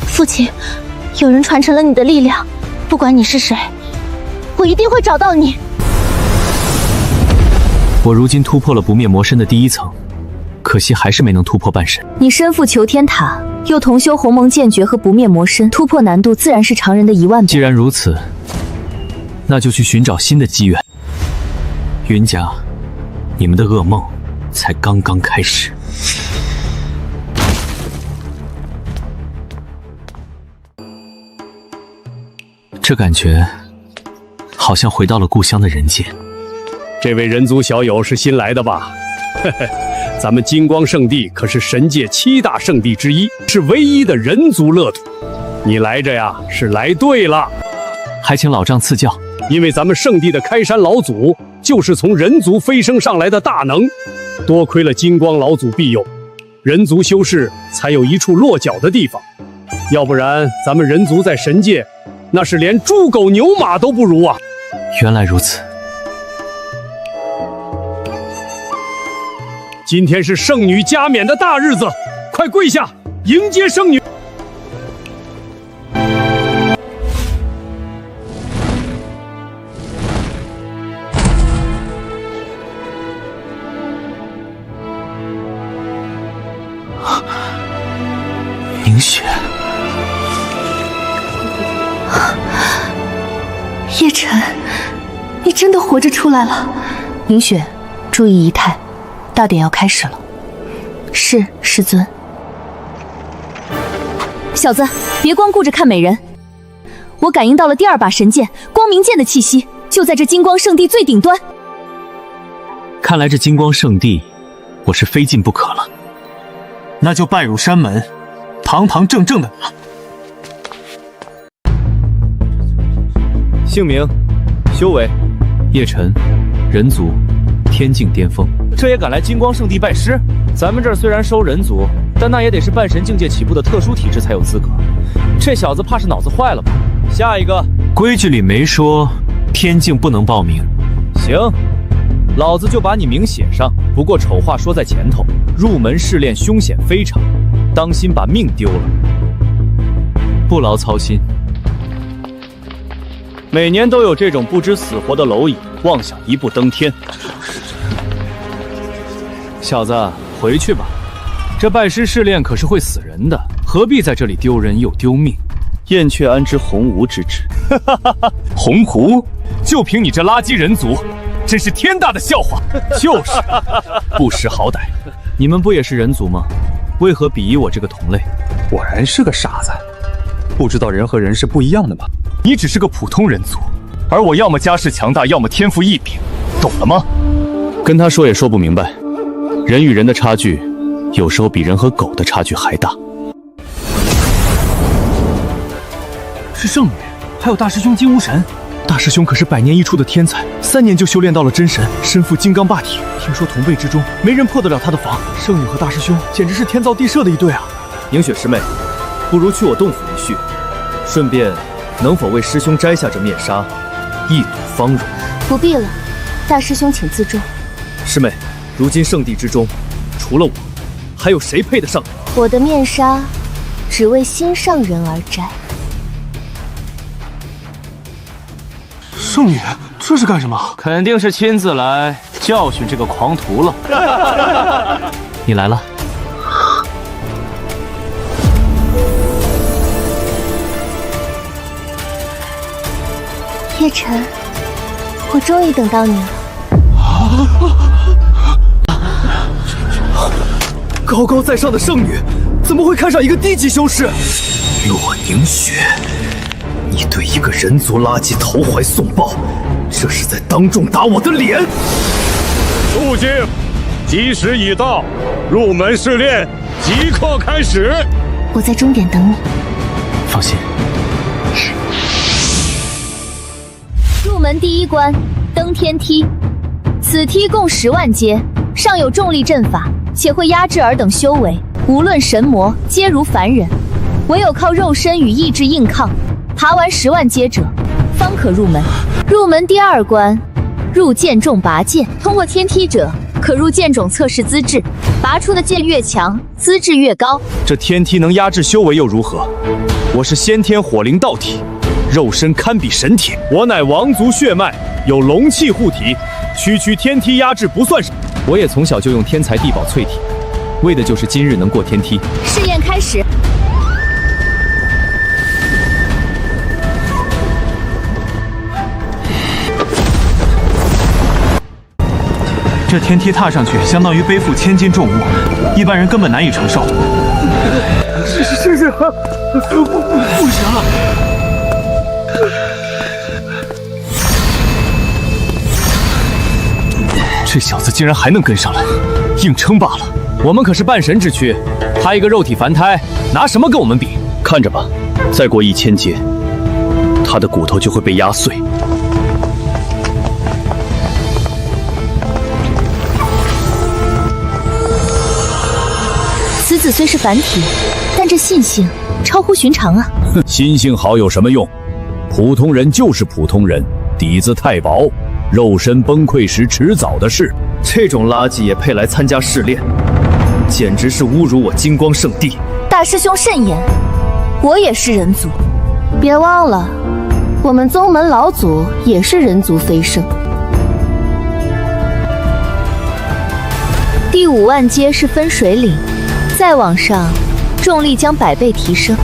父亲，有人传承了你的力量，不管你是谁，我一定会找到你。我如今突破了不灭魔身的第1层，可惜还是没能突破半神。你身负求天塔，又同修鸿蒙剑诀和不灭魔身，突破难度自然是常人的10000倍。既然如此，那就去寻找新的机缘。云家，你们的噩梦才刚刚开始。这感觉好像回到了故乡的人间。这位人族小友是新来的吧？嘿嘿，咱们金光圣地可是神界7大圣地之一，是唯一的人族乐土。你来着呀，是来对了。还请老丈赐教。因为咱们圣地的开山老祖就是从人族飞升上来的大能，多亏了金光老祖庇佑，人族修士才有一处落脚的地方。要不然咱们人族在神界那是连猪狗牛马都不如啊！原来如此。今天是圣女加冕的大日子，快跪下迎接圣女！凝雪，叶晨，你真的活着出来了。凝雪，注意仪态，大典要开始了。是，师尊。小子，别光顾着看美人。我感应到了第2把神剑光明剑的气息，就在这金光圣地最顶端。看来这金光圣地，我是非进不可了。那就拜入山门，堂堂正正的。姓名：修为，叶晨，人族，天境巅峰。这也敢来金光圣地拜师？咱们这儿虽然收人族，但那也得是半神境界起步的特殊体质才有资格。这小子怕是脑子坏了吧？下一个。规矩里没说天境不能报名。行，老子就把你名写上。不过丑话说在前头，入门试炼凶险非常，当心把命丢了。不劳操心。每年都有这种不知死活的蝼蚁妄想一步登天。小子，回去吧。这拜师试炼可是会死人的，何必在这里丢人又丢命？燕雀安知鸿鹄之志？鸿鹄，就凭你这垃圾人族，真是天大的笑话！就是，不识好歹。你们不也是人族吗？为何鄙夷我这个同类？果然是个傻子，不知道人和人是不一样的吗？你只是个普通人族，而我要么家世强大，要么天赋异禀，懂了吗？跟他说也说不明白，人与人的差距，有时候比人和狗的差距还大。是圣女，还有大师兄金乌神。大师兄可是100年一出的天才，3年就修炼到了真神，身负金刚霸体。听说同辈之中没人破得了他的防。圣女和大师兄简直是天造地设的一对啊！凝雪师妹，不如去我洞府一叙，顺便能否为师兄摘下这面纱，一睹芳容？不必了，大师兄请自重。师妹，如今圣地之中，除了我，还有谁配得上你？我的面纱，只为心上人而摘。圣女，这是干什么？肯定是亲自来教训这个狂徒了。你来了。叶晨，我终于等到你了。高高在上的圣女，怎么会看上一个低级修士？洛凝雪，你对一个人族垃圾投怀送抱，这是在当众打我的脸！肃静，吉时已到，入门试炼即刻开始。我在终点等你。放心。入门第1关，登天梯。此梯共10万阶，上有重力阵法，且会压制尔等修为，无论神魔，皆如凡人，唯有靠肉身与意志硬抗，爬完10万阶者，方可入门。入门第2关，入剑重拔剑。通过天梯者，可入剑种测试资质，拔出的剑越强，资质越高。这天梯能压制修为又如何？我是先天火灵道体，肉身堪比神铁。我乃王族血脉，有龙气护体，区天梯压制不算什么。我也从小就用天才地宝淬体，为的就是今日能过天梯。试验开始。这天梯踏上去，相当于背负1000斤重物，一般人根本难以承受。是，不行了。这小子竟然还能跟上来，硬撑罢了。我们可是半神之躯，他一个肉体凡胎，拿什么跟我们比？看着吧，再过1000阶，他的骨头就会被压碎。此子虽是凡体，但这信性超乎寻常啊！心性好有什么用？普通人就是普通人，底子太薄，肉身崩溃时迟早的事。这种垃圾也配来参加试炼，简直是侮辱我金光圣地！大师兄慎言，我也是人族，别忘了，我们宗门老祖也是人族飞升。第5万阶是分水岭。再往上，重力将100倍提升。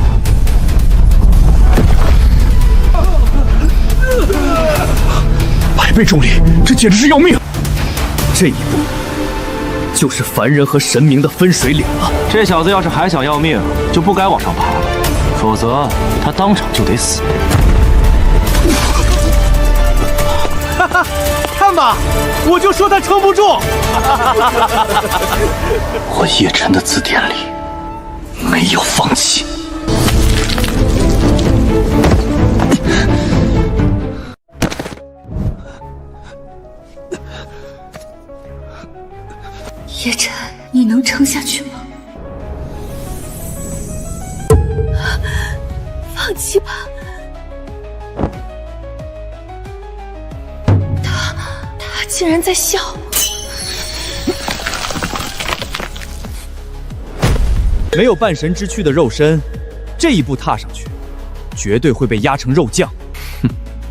100倍重力，这简直是要命！这一步就是凡人和神明的分水岭了。这小子要是还想要命，就不该往上爬，否则他当场就得死。哈哈，看吧，我就说他撑不住。我叶辰的字典里没有放弃。叶辰，你能撑下去吗？放弃吧。他竟然在笑。没有半神之躯的肉身，这一步踏上去，绝对会被压成肉酱。哼，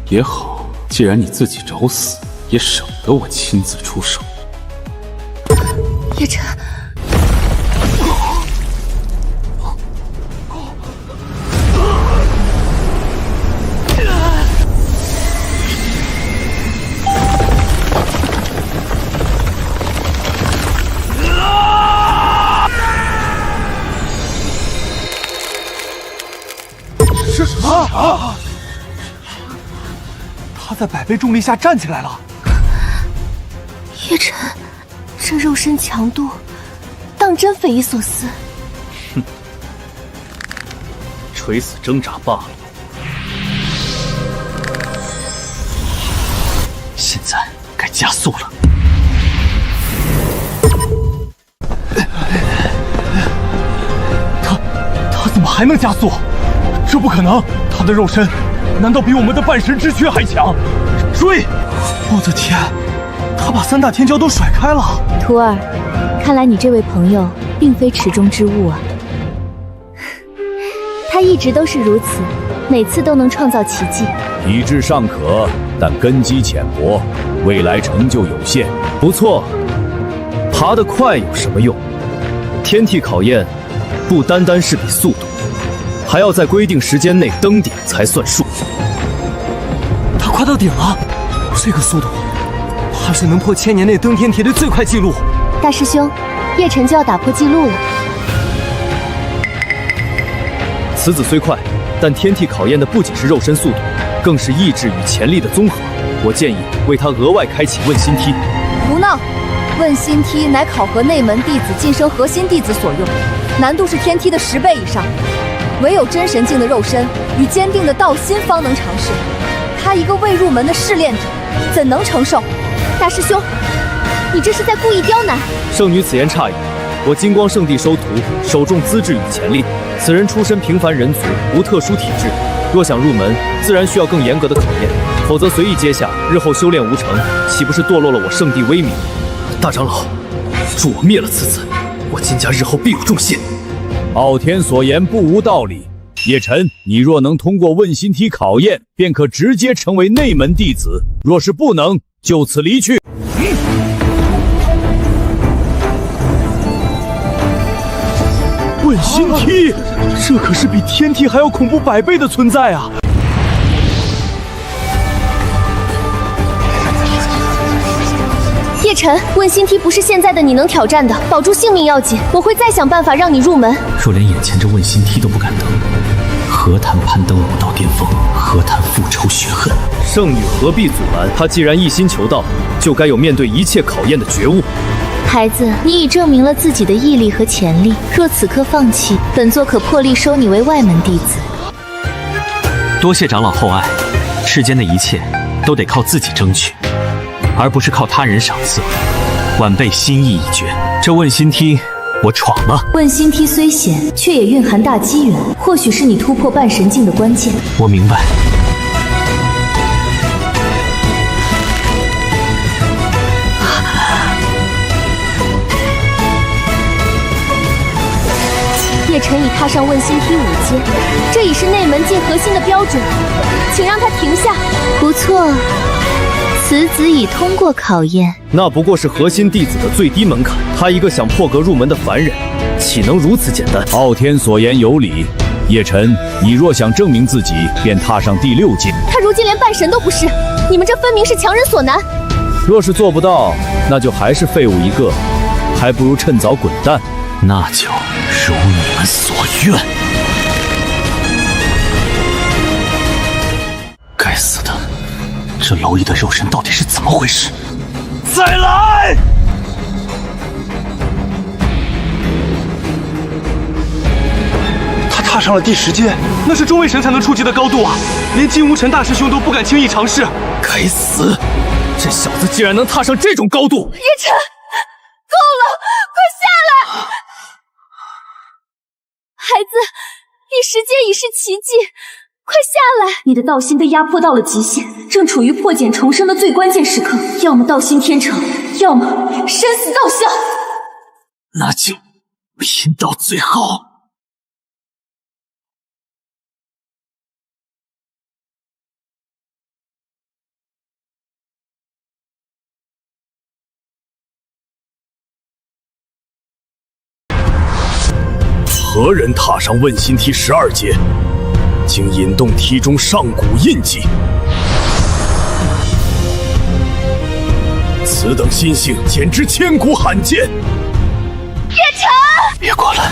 也好，既然你自己找死，也省得我亲自出手。叶辰，他在100倍重力下站起来了。叶辰，这肉身强度，当真匪夷所思。哼，垂死挣扎罢了。现在该加速了。他怎么还能加速？这不可能！他的肉身难道比我们的半神之躯还强？追！我的天，他把3大天骄都甩开了。徒儿，看来你这位朋友并非池中之物啊。他一直都是如此，每次都能创造奇迹。体质尚可，但根基浅薄，未来成就有限。不错，爬得快有什么用？天梯考验不单单是比速度，还要在规定时间内登顶才算数。他快到顶了，这个速度，怕是能破1000年内登天梯的最快纪录。大师兄，叶辰就要打破纪录了。此子虽快，但天梯考验的不仅是肉身速度，更是意志与潜力的综合。我建议为他额外开启问心梯。胡闹！问心梯乃考核内门弟子晋升核心弟子所用，难度是天梯的10倍以上。唯有真神境的肉身与坚定的道心方能尝试。他一个未入门的试炼者，怎能承受？大师兄，你这是在故意刁难。圣女此言差矣。我金光圣地收徒，首重资质与潜力。此人出身平凡人族，无特殊体质。若想入门，自然需要更严格的考验，否则随意接下，日后修炼无成，岂不是堕落了我圣地威名？大长老，助我灭了此子，我金家日后必有重谢。傲天所言不无道理。叶晨，你若能通过问心梯考验，便可直接成为内门弟子；若是不能，就此离去。问心梯，这可是比天梯还要恐怖100倍的存在啊！叶晨，问心梯不是现在的你能挑战的，保住性命要紧。我会再想办法让你入门。若连眼前这问心梯都不敢登，何谈攀登武道巅峰？何谈复仇雪恨？圣女何必阻拦？她既然一心求道，就该有面对一切考验的觉悟。孩子，你已证明了自己的毅力和潜力，若此刻放弃，本座可破例收你为外门弟子。多谢长老厚爱，世间的一切都得靠自己争取，而不是靠他人赏赐。晚辈心意已决，这问心梯我闯了。问心梯虽险，却也蕴含大机缘，或许是你突破半神境的关键。我明白。叶晨已踏上问心梯5阶，这已是内门界核心的标准，请让他停下。不错，此子已通过考验。那不过是核心弟子的最低门槛，他一个想破格入门的凡人，岂能如此简单？傲天所言有理，叶晨，你若想证明自己，便踏上第6阶。他如今连半神都不是，你们这分明是强人所难。若是做不到，那就还是废物一个，还不如趁早滚蛋。那就如你们所愿。该死的，这蝼蚁的肉身到底是怎么回事？再来！他踏上了第10阶，那是中位神才能触及的高度啊！连金无尘大师兄都不敢轻易尝试。该死！这小子竟然能踏上这种高度！叶晨，够了，快下来！孩子，第10阶已是奇迹，快下来！你的道心被压迫到了极限，正处于破茧重生的最关键时刻，要么道心天成，要么生死道消。那就拼到最后。何人踏上问心梯12阶，竟引动梯中上古印记？此等心性简直千古罕见。叶晨，别过来！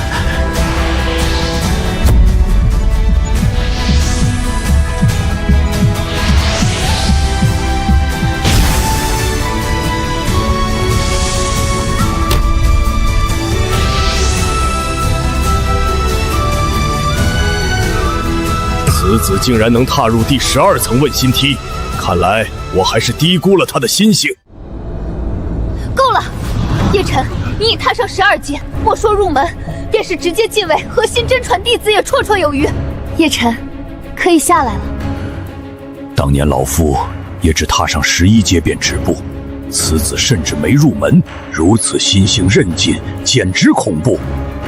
此子竟然能踏入第12层问心梯，看来我还是低估了他的心性。够了，叶晨，你已踏上12阶，莫说入门，便是直接进位核心真传弟子也绰绰有余。叶晨，可以下来了。当年老夫也只踏上11阶便止步，此子甚至没入门，如此心性韧劲，简直恐怖。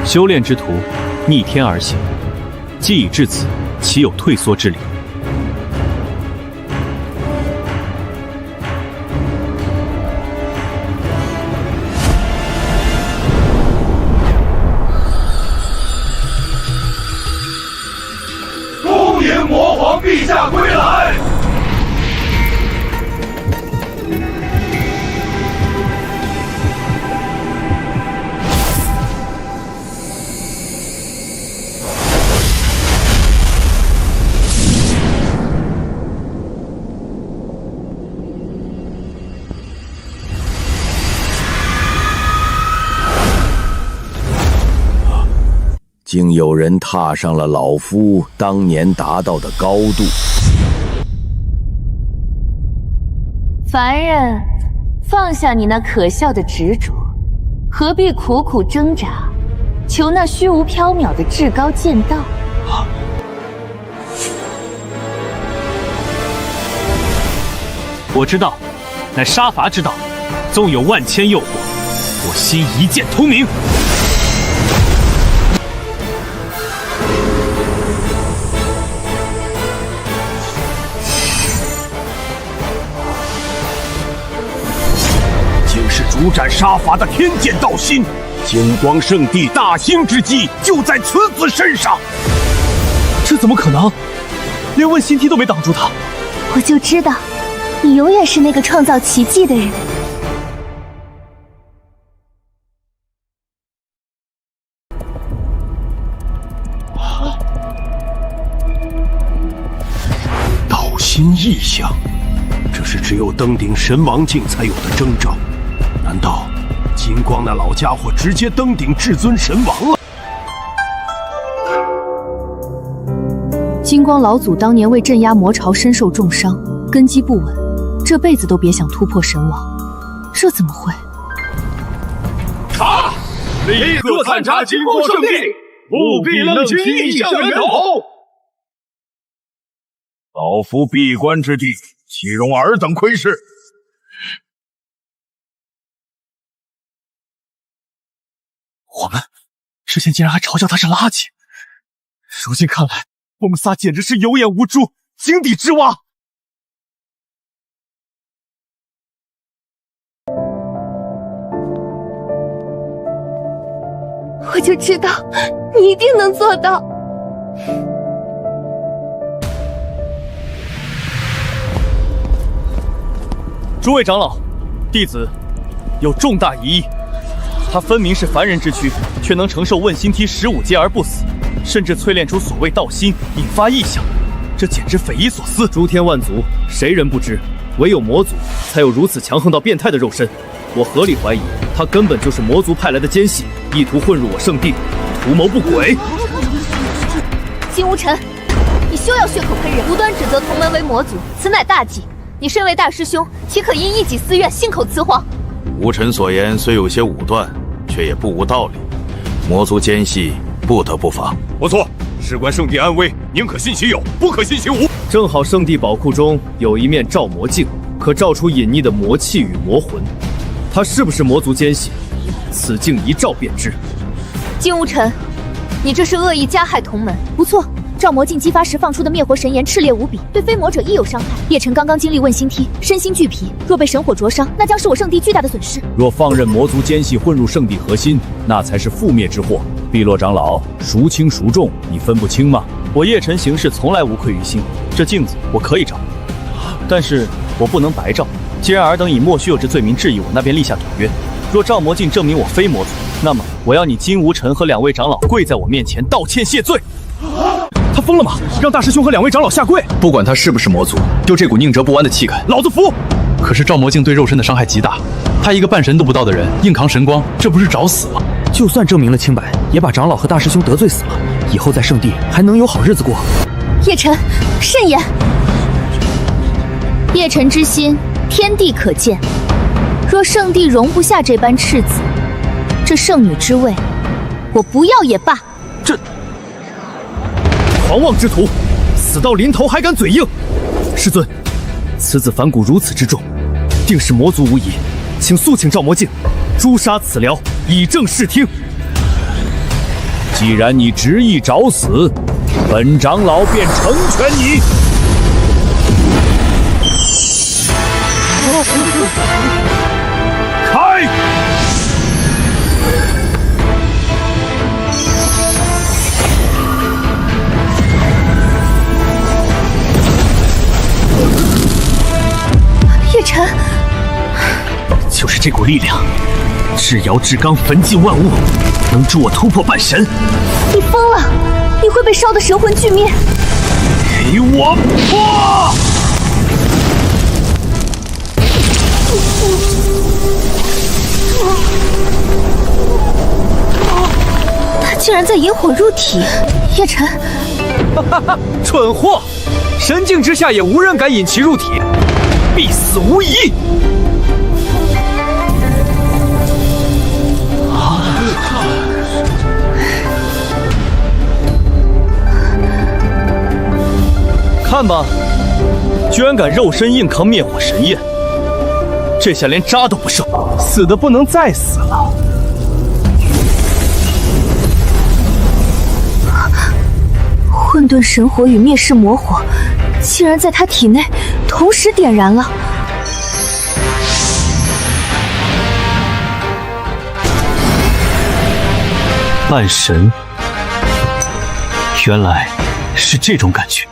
修炼之徒，逆天而行，既已至此，岂有退缩之理？恭迎魔皇陛下归来！竟有人踏上了老夫当年达到的高度。凡人，放下你那可笑的执着，何必苦苦挣扎，求那虚无缥缈的至高剑道？我知道，乃杀伐之道，纵有万千诱惑，我心一剑通明。竟是主斩杀伐的天剑道心，金光圣地大兴之机就在此子身上。这怎么可能？连问心梯都没挡住他。我就知道，你永远是那个创造奇迹的人。道心异象，这是只有登顶神王境才有的征兆。难道金光那老家伙直接登顶至尊神王了？金光老祖当年为镇压魔潮身受重伤，根基不稳，这辈子都别想突破神王。这怎么会？查！立刻探查金光圣地，务必弄清异象源头。老夫闭关之地，岂容尔等窥视？我们之前竟然还嘲笑他是垃圾，如今看来，我们仨简直是有眼无珠，井底之蛙。我就知道你一定能做到。诸位长老，弟子有重大疑义。他分明是凡人之躯，却能承受问心梯15阶而不死，甚至淬炼出所谓道心，引发异象，这简直匪夷所思。诸天万族，谁人不知，唯有魔族才有如此强横到变态的肉身。我合理怀疑，他根本就是魔族派来的奸细，意图混入我圣地，图谋不轨。金无尘，你休要血口喷人，无端指责同门为魔族，此乃大忌。你身为大师兄，岂可因一己私怨信口雌黄？无尘所言虽有些武断，却也不无道理。魔族奸细不得不防。不错，事关圣地安危，宁可信其有，不可信其无。正好圣地宝库中有一面照魔镜，可照出隐匿的魔气与魔魂。他是不是魔族奸细？此镜一照便知。金无尘，你这是恶意加害同门。不错，照魔镜激发时放出的灭火神炎炽烈无比，对非魔者亦有伤害。叶晨刚刚经历问心梯，身心俱疲，若被神火灼伤，那将是我圣地巨大的损失。若放任魔族奸细混入圣地核心，那才是覆灭之祸。碧落长老，孰轻孰重，你分不清吗？我叶晨行事从来无愧于心，这镜子我可以照，但是我不能白照。既然尔等以莫须有之罪名质疑我，那便立下赌约。若照魔镜证明我非魔族，那么我要你金无尘和2位长老跪在我面前道歉谢罪。他疯了吗？让大师兄和2位长老下跪？不管他是不是魔族，就这股宁折不弯的气概，老子服！可是照魔镜对肉身的伤害极大，他一个半神都不到的人，硬扛神光，这不是找死吗？就算证明了清白，也把长老和大师兄得罪死了，以后在圣地还能有好日子过？叶晨，慎言！叶晨之心，天地可见。若圣地容不下这般赤子，这圣女之位，我不要也罢。这狂妄之徒，死到临头还敢嘴硬！师尊，此子反骨如此之重，定是魔族无疑，请速请照魔镜，诛杀此僚，以正视听。既然你执意找死，本长老便成全你。开！叶晨，就是这股力量，至瑶至刚，焚尽万物，能助我突破半神。你疯了！你会被烧得神魂俱灭！给我破！他竟然在引火入体！叶晨，哈哈，蠢货！神境之下也无人敢引其入体，必死无疑！看吧，居然敢肉身硬扛灭火神焰，这下连渣都不剩，死的不能再死了。混沌神火与灭世魔火，竟然在他体内同时点燃了。半神，原来是这种感觉。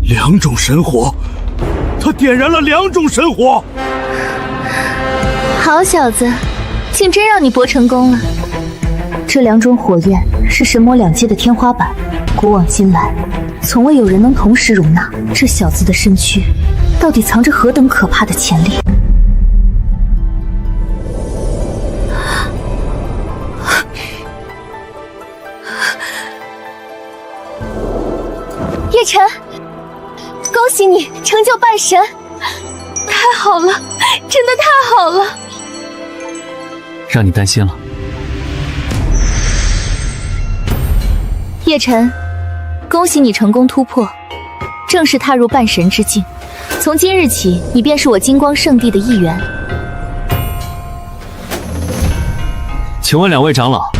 2种神火，他点燃了2种神火。好小子，竟真让你博成功了。这2种火焰是神魔2阶的天花板，古往今来，从未有人能同时容纳。这小子的身躯，到底藏着何等可怕的潜力？叶晨，恭喜你成就半神！太好了，真的太好了！让你担心了。叶晨，恭喜你成功突破，正式踏入半神之境。从今日起，你便是我金光圣地的一员。请问2位长老，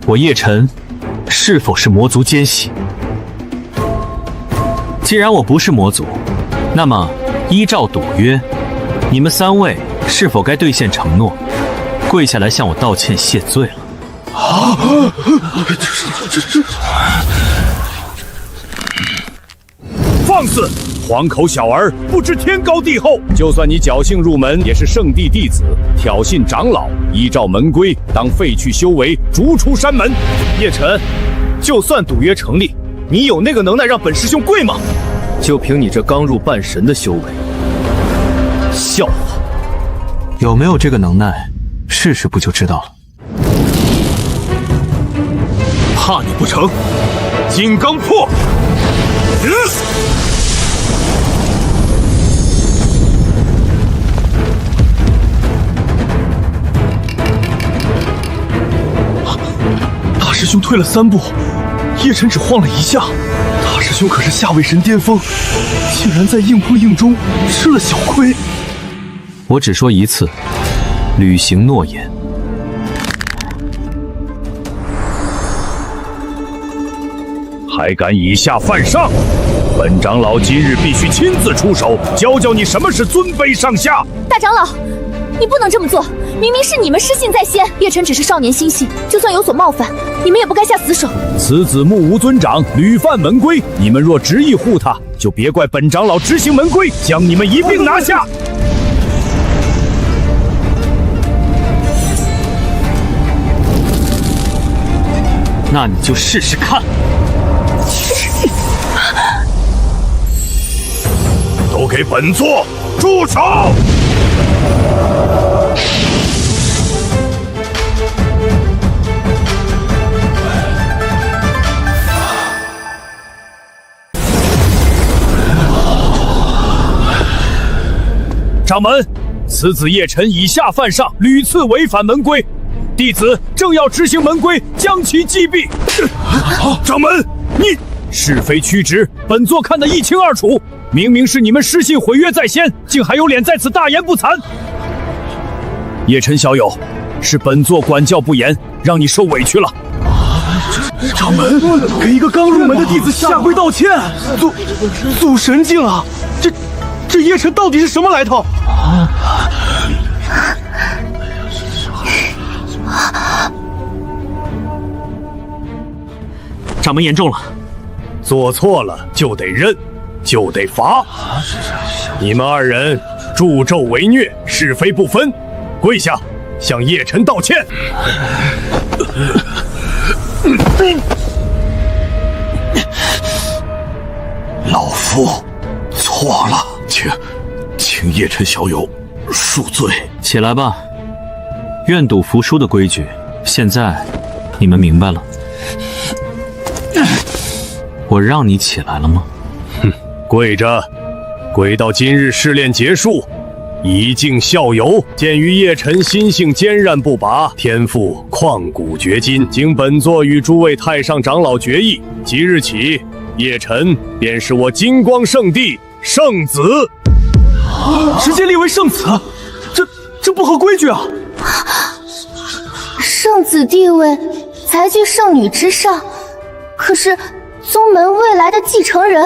我叶晨是否是魔族奸细？既然我不是魔族，那么依照赌约，你们3位是否该兑现承诺，跪下来向我道歉谢罪了？啊！放肆！黄口小儿不知天高地厚，就算你侥幸入门，也是圣地弟子，挑衅长老，依照门规，当废去修为，逐出山门。叶晨，就算赌约成立，你有那个能耐让本师兄跪吗？就凭你这刚入半神的修为，笑话！有没有这个能耐，试试不就知道了。怕你不成？金刚破！大师兄退了3步，叶晨只晃了1下。大师兄可是下位神巅峰，竟然在硬碰硬中吃了小亏。我只说一次，履行诺言。还敢以下犯上！本长老今日必须亲自出手，教教你什么是尊卑上下。大长老，你不能这么做，明明是你们失信在先，叶晨只是少年心性，就算有所冒犯，你们也不该下死手。此子目无尊长，屡犯门规，你们若执意护他，就别怪本长老执行门规，将你们一并拿下。那你就试试看。都给本座住手！掌门，此子叶晨以下犯上，屡次违反门规，弟子正要执行门规，将其击毙。掌门，你是非曲直，本座看得一清二楚。明明是你们失信毁约在先，竟还有脸在此大言不惭！叶晨小友，是本座管教不严，让你受委屈了。掌门，给一个刚入门的弟子下跪道歉，祖神境啊！这叶晨到底是什么来头？掌门言重了，做错了就得认。就得罚！你们2人助纣为虐，是非不分，跪下向叶晨道歉。老夫错了，请叶晨小友恕罪。起来吧，愿赌服输的规矩，现在你们明白了。我让你起来了吗？哼，跪着，跪到今日试炼结束，以敬校友。鉴于叶晨心性坚韧不拔，天赋旷古绝今，经本座与诸位太上长老决议，即日起，叶晨便是我金光圣地圣子。直接立为圣子，这不合规矩啊！圣子地位才居圣女之上，可是宗门未来的继承人……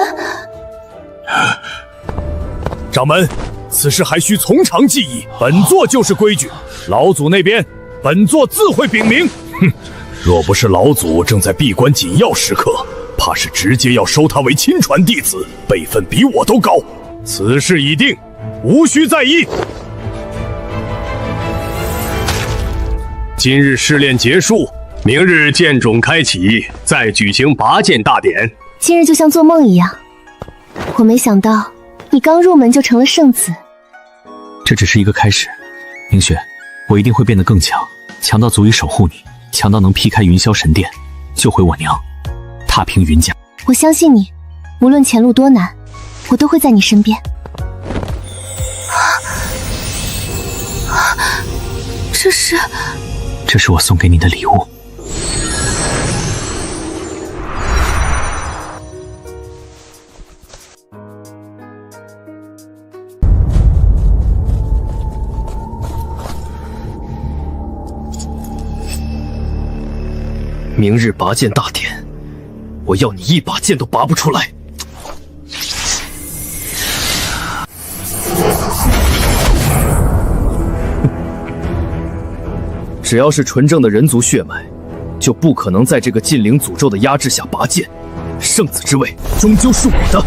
掌门，此事还需从长计议，本座就是规矩。老祖那边，本座自会禀明。哼，若不是老祖正在闭关紧要时刻，怕是直接要收他为亲传弟子，辈分比我都高。此事已定，无需再议。今日试炼结束，明日剑种开启，再举行拔剑大典。今日就像做梦一样，我没想到你刚入门就成了圣子。这只是一个开始，明雪，我一定会变得更强，强到足以守护你，强到能劈开云霄神殿，救回我娘，踏平云家。我相信你，无论前路多难，我都会在你身边。这是我送给你的礼物。明日拔剑大典，我要你一把剑都拔不出来。只要是纯正的人族血脉，就不可能在这个禁灵诅咒的压制下拔剑。圣子之位终究是我的。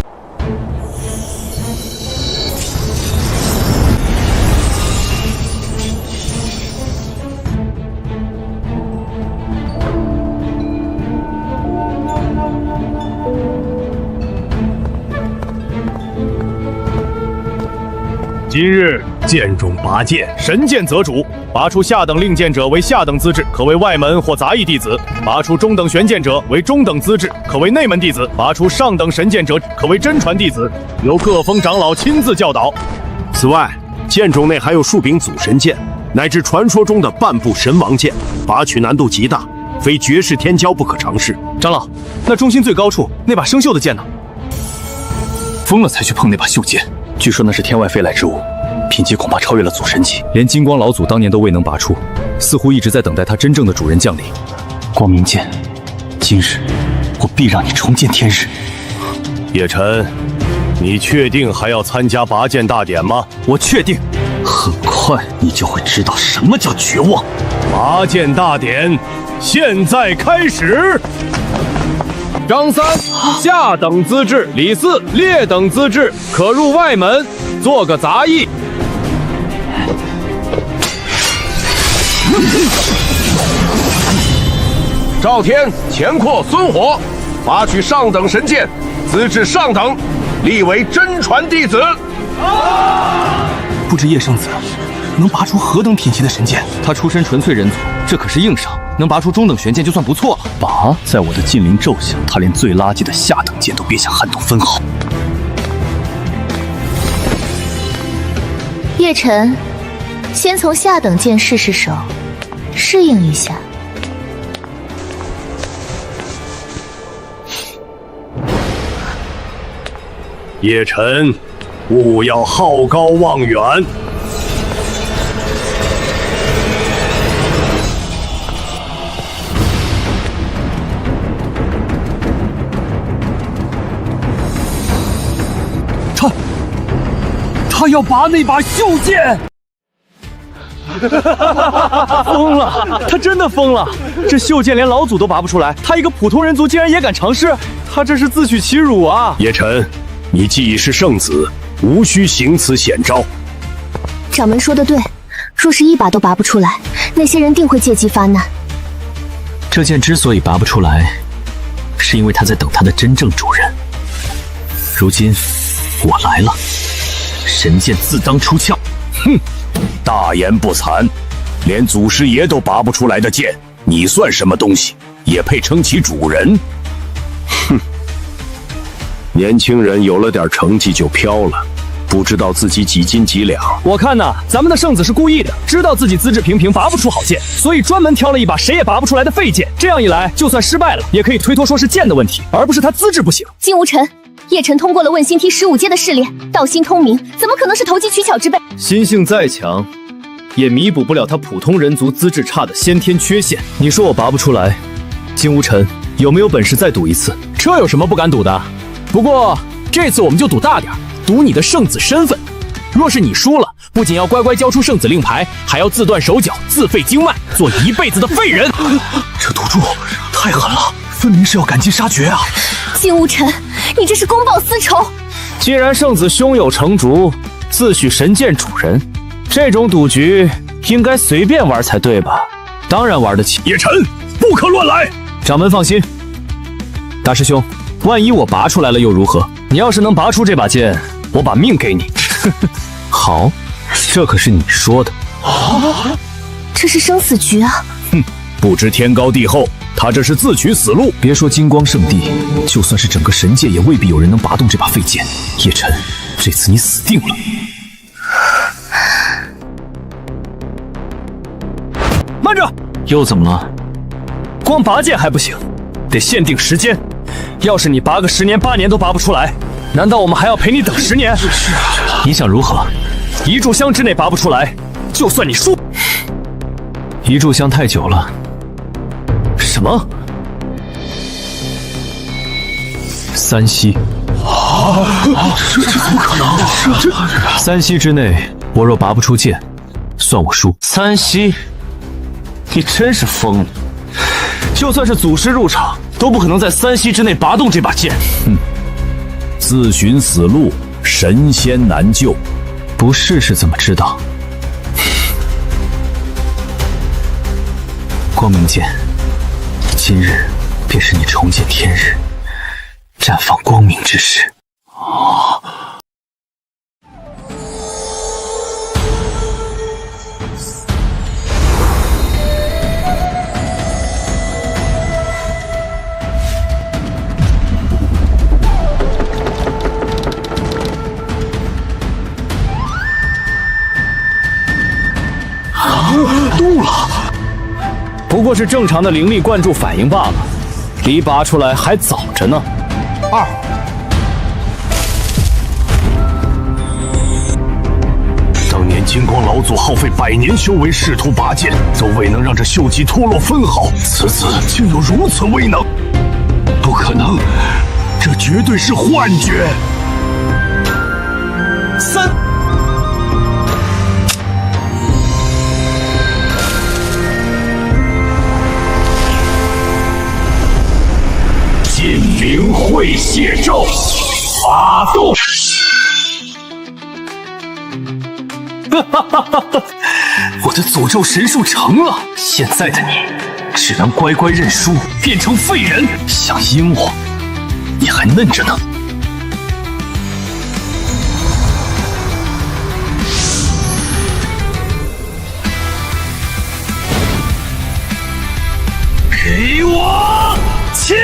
今日剑种拔剑，神剑择主，拔出下等令剑者为下等资质，可为外门或杂役弟子；拔出中等玄剑者为中等资质，可为内门弟子；拔出上等神剑者可为真传弟子，由各峰长老亲自教导。此外，剑种内还有数柄祖神剑，乃至传说中的半部神王剑，拔取难度极大，非绝世天骄不可尝试。长老，那中心最高处那把生锈的剑呢？疯了才去碰那把锈剑。据说那是天外飞来之物，品级恐怕超越了祖神级，连金光老祖当年都未能拔出，似乎一直在等待他真正的主人降临。光明剑，今日我必让你重见天日。叶晨，你确定还要参加拔剑大典吗？我确定，很快你就会知道什么叫绝望。拔剑大典现在开始。张三，下等资质；李四，劣等资质，可入外门，做个杂役。赵天、钱阔、孙火，拔取上等神剑，资质上等，立为真传弟子。不知叶圣子能拔出何等品级的神剑？他出身纯粹人族，这可是硬伤，能拔出中等玄剑就算不错了。拔在我的禁灵咒下，他连最垃圾的下等剑都别想撼动分毫。叶晨，先从下等剑试试手，适应一下。叶晨，勿要好高望远。他要拔那把锈剑！疯了！他真的疯了！这锈剑连老祖都拔不出来，他一个普通人族竟然也敢尝试，他这是自取其辱啊！叶晨，你既已是圣子，无需行此险招。掌门说的对，若是一把都拔不出来，那些人定会借机发难。这剑之所以拔不出来，是因为他在等他的真正主人。如今我来了，神剑自当出鞘。哼，大言不惭，连祖师爷都拔不出来的剑，你算什么东西？也配称其主人？年轻人有了点成绩就飘了，不知道自己几斤几两。我看呐，咱们的圣子是故意的，知道自己资质平平，拔不出好剑，所以专门挑了一把谁也拔不出来的废剑。这样一来，就算失败了，也可以推脱说是剑的问题，而不是他资质不行。金无尘，叶晨通过了问心梯15阶的试炼，道心通明，怎么可能是投机取巧之辈？心性再强，也弥补不了他普通人族资质差的先天缺陷。你说我拔不出来，金无尘有没有本事再赌一次？这有什么不敢赌的？不过这次我们就赌大点，赌你的圣子身份。若是你输了，不仅要乖乖交出圣子令牌，还要自断手脚、自废经脉，做一辈子的废人。这赌注太狠了，分明是要赶尽杀绝啊！金无尘，你这是公报私仇。既然圣子胸有成竹，自诩神剑主人，这种赌局应该随便玩才对吧？当然玩得起。叶晨，不可乱来！掌门放心，大师兄，万一我拔出来了又如何？你要是能拔出这把剑，我把命给你。好，这可是你说的。这是生死局啊！哼，不知天高地厚，他这是自取死路。别说金光圣地，就算是整个神界，也未必有人能拔动这把废剑。叶晨，这次你死定了！慢着，又怎么了？光拔剑还不行，得限定时间。要是你拔个10年8年都拔不出来，难道我们还要陪你等10年？你想如何？一炷香之内拔不出来，就算你输。一炷香太久了。什么？3息？这怎么可能？3息之内，我若拔不出剑，算我输。3息？你真是疯了！就算是祖师入场，都不可能在3息之内拔动这把剑。自寻死路，神仙难救。不试试怎么知道？光明剑，今日便是你重见天日、绽放光明之时。动了，不过是正常的灵力灌注反应罢了，离拔出来还早着呢。2。当年金光老祖耗费100年修为，试图拔剑，都未能让这锈迹脱落分毫，此次竟有如此威能，不可能，这绝对是幻觉。3。金灵会血咒发动！我的诅咒神术成了，现在的你只能乖乖认输，变成废人。想阴我，你还嫩着呢。给我切！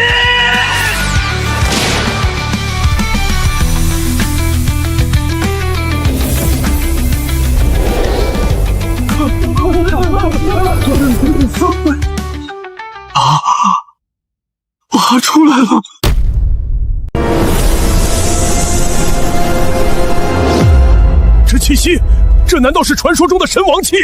拔出来了！这气息，这难道是传说中的神王气？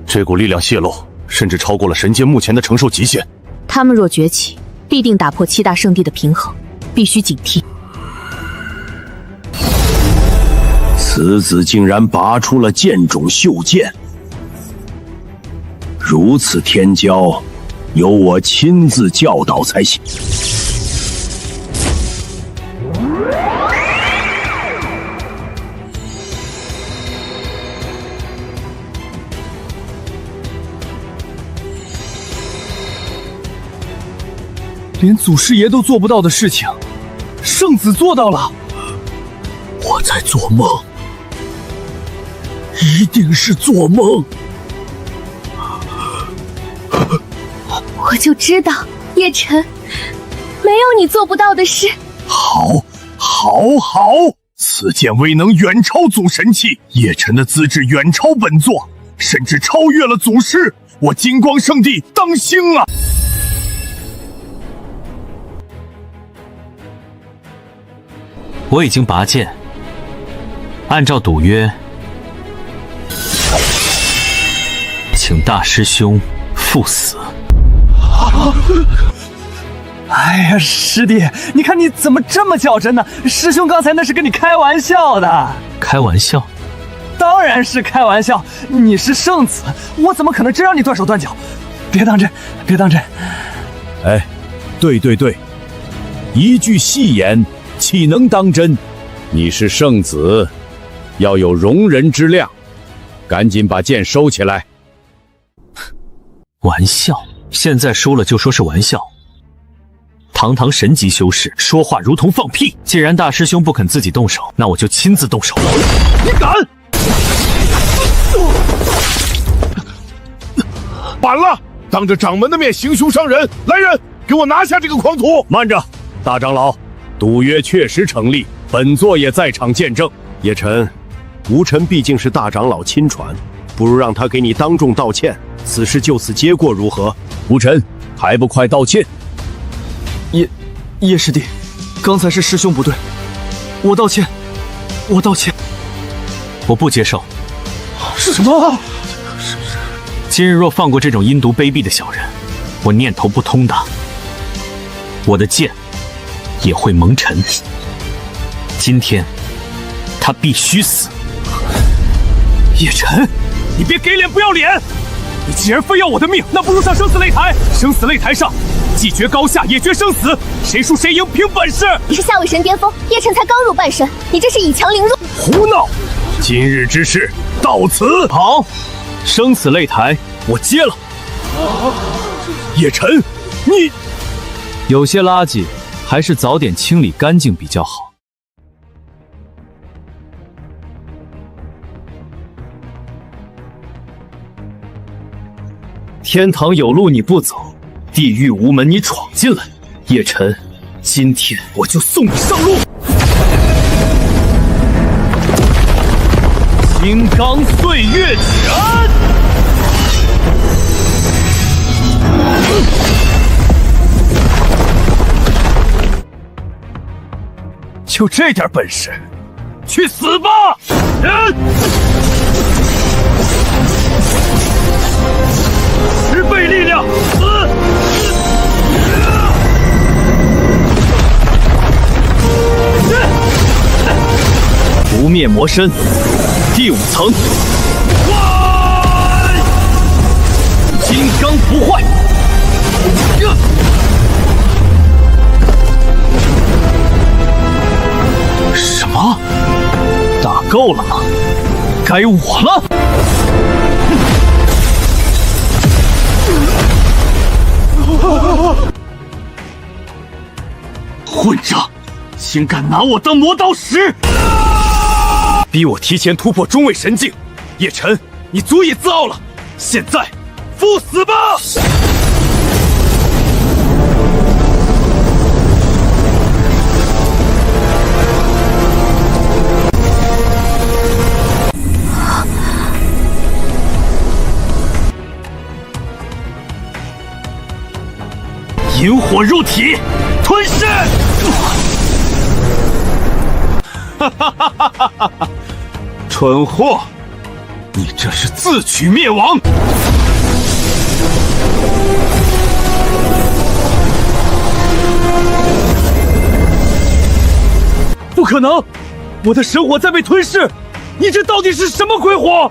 这股力量泄露，甚至超过了神界目前的承受极限。他们若崛起，必定打破7大圣地的平衡，必须警惕。此子竟然拔出了剑种袖剑，如此天骄，由我亲自教导才行。连祖师爷都做不到的事情，圣子做到了。我在做梦，一定是做梦。我就知道，叶晨，没有你做不到的事。好，好。好，此剑威能远超祖神器，叶晨的资质远超本座，甚至超越了祖师。我金光圣地当兴啊！我已经拔剑，按照赌约，请大师兄赴死。哎呀，师弟，你看你怎么这么较真呢？师兄刚才那是跟你开玩笑的。开玩笑？当然是开玩笑。你是圣子，我怎么可能真让你断手断脚？别当真，别当真。哎，对，一句戏言岂能当真？你是圣子，要有容人之量，赶紧把剑收起来。玩笑？现在输了就说是玩笑？堂堂神级修士，说话如同放屁。既然大师兄不肯自己动手，那我就亲自动手。你敢！晚了，当着掌门的面行凶伤人，来人，给我拿下这个狂徒！慢着，大长老，赌约确实成立，本座也在场见证。叶晨，吴尘毕竟是大长老亲传，不如让他给你当众道歉，此事就此结过，如何？吴尘，还不快道歉！叶师弟，刚才是师兄不对，我道歉。我不接受。什么？今日若放过这种阴毒卑鄙的小人，我念头不通的，我的剑也会蒙尘。今天他必须死。叶晨，你别给脸不要脸！你既然非要我的命，那不如上生死擂台。生死擂台上，既决高下，也决生死，谁输谁赢，凭本事。你是下位神巅峰，叶晨才刚入半神，你这是以强凌弱。胡闹！今日之事到此。好，生死擂台我接了。叶晨，你有些垃圾还是早点清理干净比较好。天堂有路你不走，地狱无门你闯进来。叶晨，今天我就送你上路。金刚岁月斩！就这点本事，去死吧！10倍力量，死！不灭魔身，第5层。金刚不坏。什么？打够了吗？该我了。混账！竟敢拿我当磨刀石！逼我提前突破中位神境，叶晨，你足以自傲了。现在，赴死吧！引火入体，吞噬！蠢货，你这是自取灭亡！不可能，我的神火在被吞噬！你这到底是什么鬼火？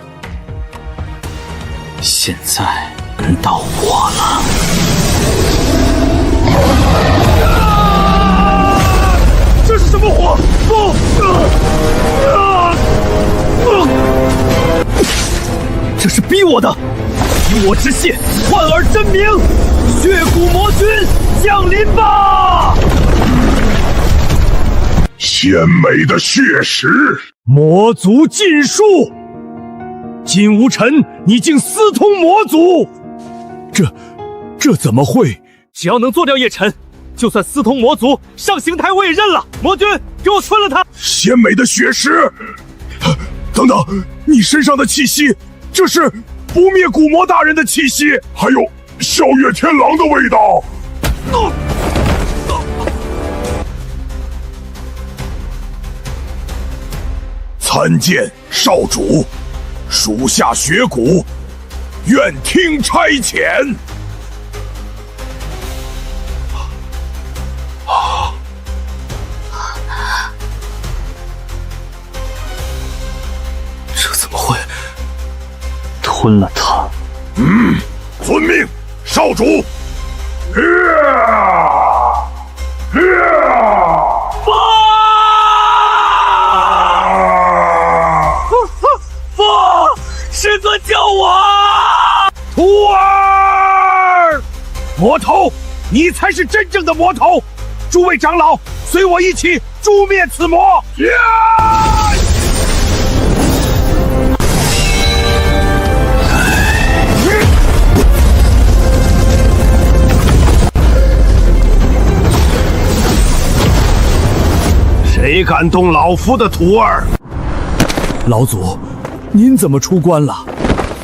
现在轮到我了。这是什么火？不！这是逼我的！以我之血换尔真名，血骨魔君降临吧！鲜美的血石，魔族尽数！金无尘，你竟私通魔族！这怎么会？只要能做掉叶晨，就算私通魔族，上刑台我也认了。魔君，给我吞了他！鲜美的血食！等等，你身上的气息，这是不灭古魔大人的气息，还有笑月天狼的味道。参见少主，属下血骨，愿听差遣。这怎么会？吞了他？遵命，少主。父，师尊救我！徒儿，魔头，你才是真正的魔头！诸位长老，随我一起诛灭此魔！谁敢动老夫的徒儿？老祖，您怎么出关了？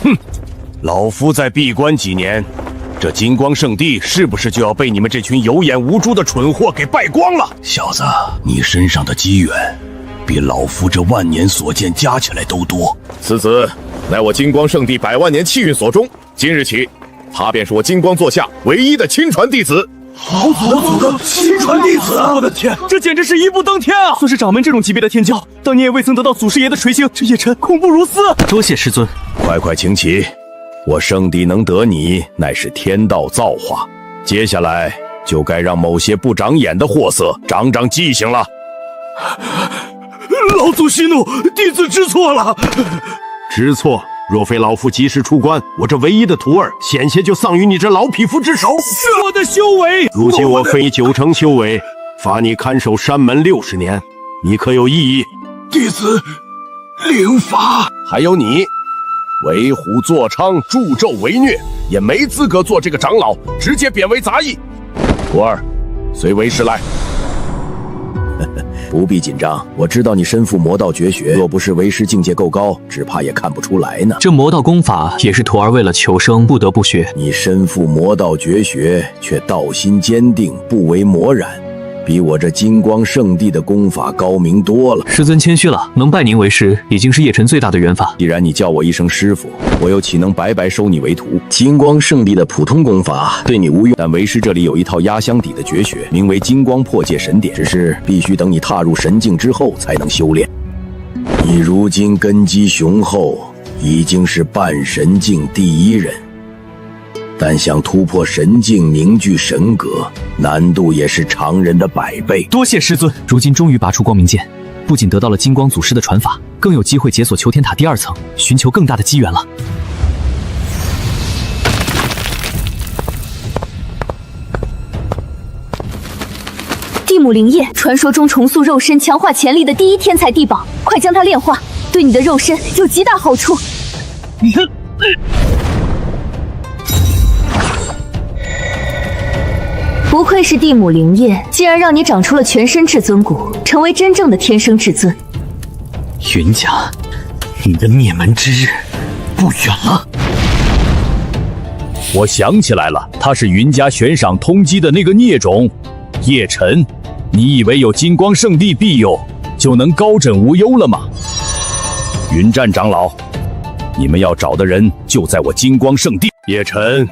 哼，老夫在闭关几年，这金光圣地是不是就要被你们这群有眼无珠的蠢货给败光了？小子，你身上的机缘，比老夫这万年所见加起来都多。此子乃我金光圣地100万年气运所中，今日起，他便是我金光座下唯一的亲传弟子。老祖的亲传弟子！我的天，这简直是一步登天啊！算是掌门这种级别的天骄，当年也未曾得到祖师爷的垂青，这叶辰恐怖如斯。多谢师尊，快请起！我圣地能得你，乃是天道造化。接下来就该让某些不长眼的货色长长记性了。老祖息怒，弟子知错了。知错？若非老夫及时出关，我这唯一的徒儿险些就丧于你这老匹夫之手。是我的修为。如今我分你9成修为，罚你看守山门60年，你可有异议？弟子领罚。还有你，为虎作伥，助纣为虐，也没资格做这个长老，直接贬为杂役。徒儿，随为师来。不必紧张，我知道你身负魔道绝学，若不是为师境界够高，只怕也看不出来呢。这魔道功法也是徒儿为了求生不得不学。你身负魔道绝学，却道心坚定，不为魔染，比我这金光圣地的功法高明多了。师尊谦虚了，能拜您为师，已经是叶辰最大的缘法。既然你叫我一声师傅，我又岂能白白收你为徒？金光圣地的普通功法对你无用，但为师这里有一套压箱底的绝学，名为金光破界神典，只是必须等你踏入神境之后才能修炼。你如今根基雄厚，已经是半神境第1人。但想突破神境，凝聚神格，难度也是常人的100倍。多谢师尊，如今终于拔出光明剑，不仅得到了金光祖师的传法，更有机会解锁求天塔第2层，寻求更大的机缘了。地母灵液，传说中重塑肉身、强化潜力的第1天才地宝，快将它炼化，对你的肉身有极大好处。不愧是地母灵液，竟然让你长出了全身至尊骨，成为真正的天生至尊。云家，你的灭门之日不远了。我想起来了，他是云家悬赏通缉的那个孽种叶辰。你以为有金光圣地庇佑，就能高枕无忧了吗？云战长老，你们要找的人就在我金光圣地。叶辰，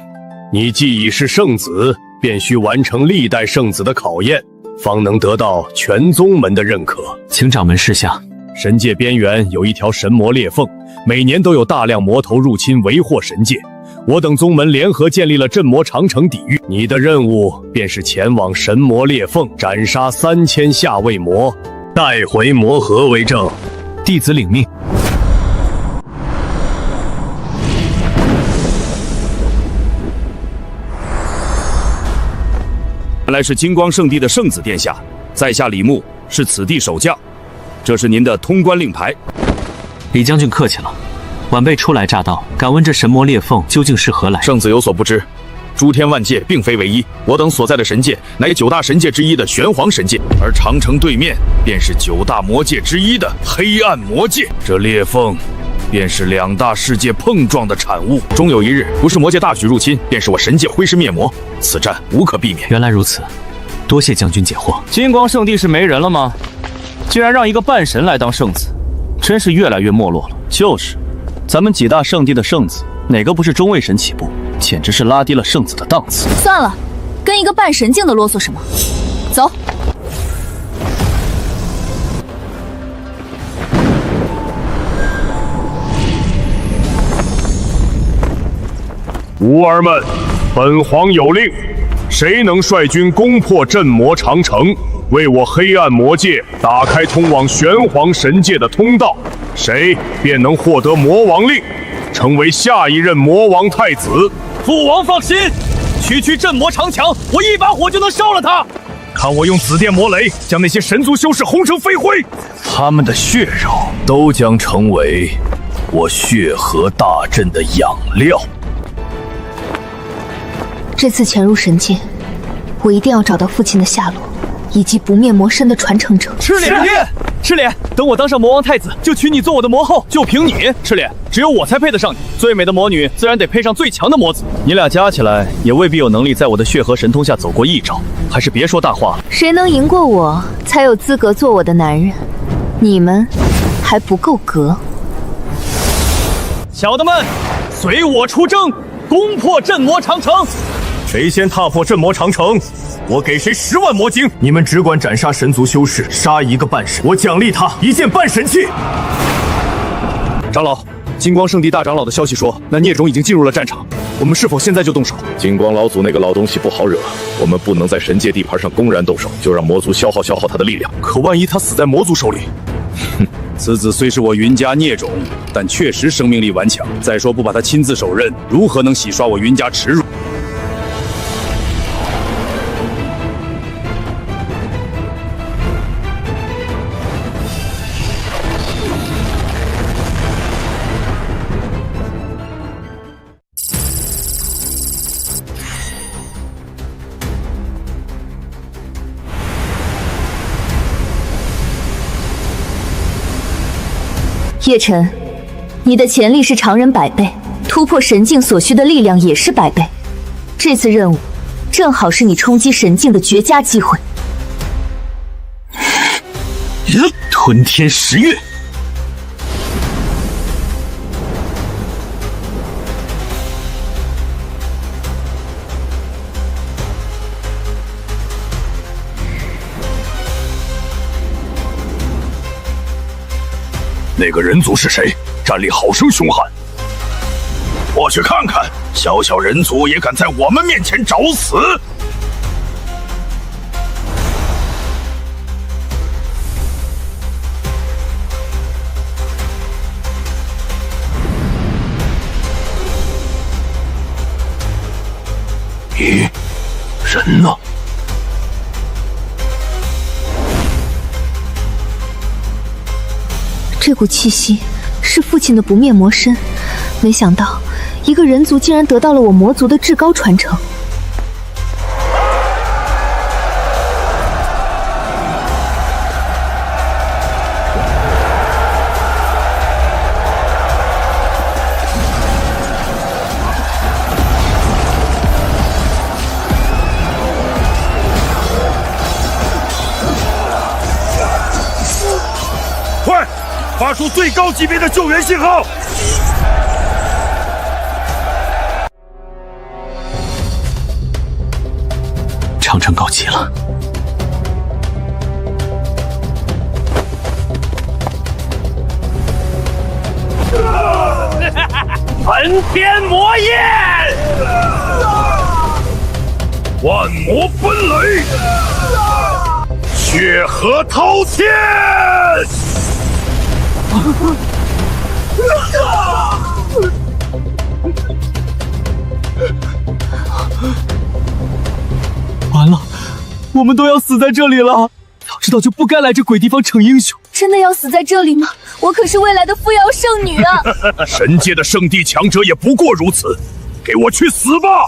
你既已是圣子，便需完成历代圣子的考验，方能得到全宗门的认可。请掌门示下。神界边缘有一条神魔裂缝，每年都有大量魔头入侵为祸神界。我等宗门联合建立了镇魔长城抵御，你的任务便是前往神魔裂缝，斩杀3000下位魔，带回魔核为证。弟子领命。原来是金光圣地的圣子殿下，在下李牧，是此地守将。这是您的通关令牌。李将军客气了。晚辈初来乍到，敢问这神魔裂缝究竟是何来？圣子有所不知，诸天万界并非唯一，我等所在的神界乃9大神界之一的玄黄神界，而长城对面便是9大魔界之一的黑暗魔界。这裂缝便是2大世界碰撞的产物。终有一日，不是魔界大举入侵，便是我神界挥师灭魔，此战无可避免。原来如此，多谢将军解惑。金光圣地是没人了吗？竟然让一个半神来当圣子，真是越来越没落了。就是，咱们几大圣地的圣子，哪个不是中位神起步？简直是拉低了圣子的档次。算了，跟一个半神境的啰嗦什么？走。吾儿们，本皇有令，谁能率军攻破镇魔长城，为我黑暗魔界打开通往玄黄神界的通道，谁便能获得魔王令，成为下一任魔王太子。父王放心，区镇魔长墙，我一把火就能烧了它。看我用紫电魔雷将那些神族修士轰成飞灰，他们的血肉都将成为我血河大阵的养料。这次潜入神界，我一定要找到父亲的下落，以及不灭魔身的传承者。赤脸，赤脸，等我当上魔王太子，就娶你做我的魔后。就凭你，赤脸，只有我才配得上你。最美的魔女，自然得配上最强的魔子。你俩加起来，也未必有能力在我的血河神通下走过一招。还是别说大话了。谁能赢过我，才有资格做我的男人。你们还不够格。小的们，随我出征，攻破镇魔长城。谁先踏破镇魔长城，我给谁10万魔晶。你们只管斩杀神族修士，杀一个半神，我奖励他一件半神器。长老，金光圣地大长老的消息说，那孽种已经进入了战场，我们是否现在就动手？金光老祖那个老东西不好惹，我们不能在神界地盘上公然动手，就让魔族消耗他的力量。可万一他死在魔族手里？哼，此子虽是我云家孽种，但确实生命力顽强。再说不把他亲自手刃，如何能洗刷我云家耻辱？叶晨，你的潜力是常人100倍，突破神境所需的力量也是100倍。这次任务正好是你冲击神境的绝佳机会。吞天10月。那个人族是谁？战力好生凶悍，我去看看，小小人族也敢在我们面前找死！咦，人呢？这股气息是父亲的不灭魔身，没想到一个人族竟然得到了我魔族的至高传承。发出最高级别的救援信号！长城告急了。梵天魔焰，万魔奔雷，血河滔天。完了，我们都要死在这里了！早知道就不该来这鬼地方逞英雄。真的要死在这里吗？我可是未来的扶摇圣女啊！神界的圣地强者也不过如此，给我去死吧！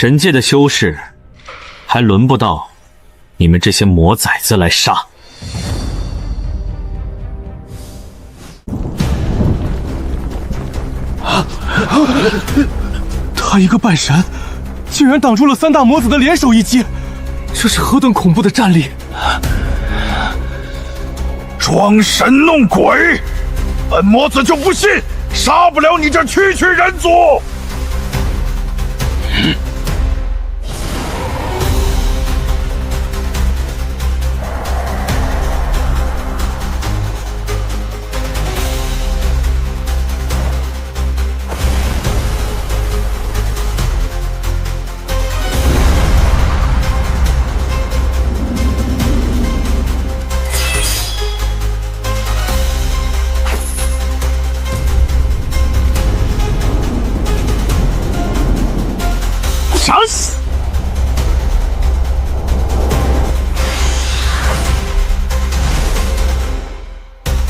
神界的修士，还轮不到你们这些魔崽子来杀。他一个半神，竟然挡住了三大魔子的联手一击，这是何等恐怖的战力！装神弄鬼，本魔子就不信杀不了你这区区人族！想死！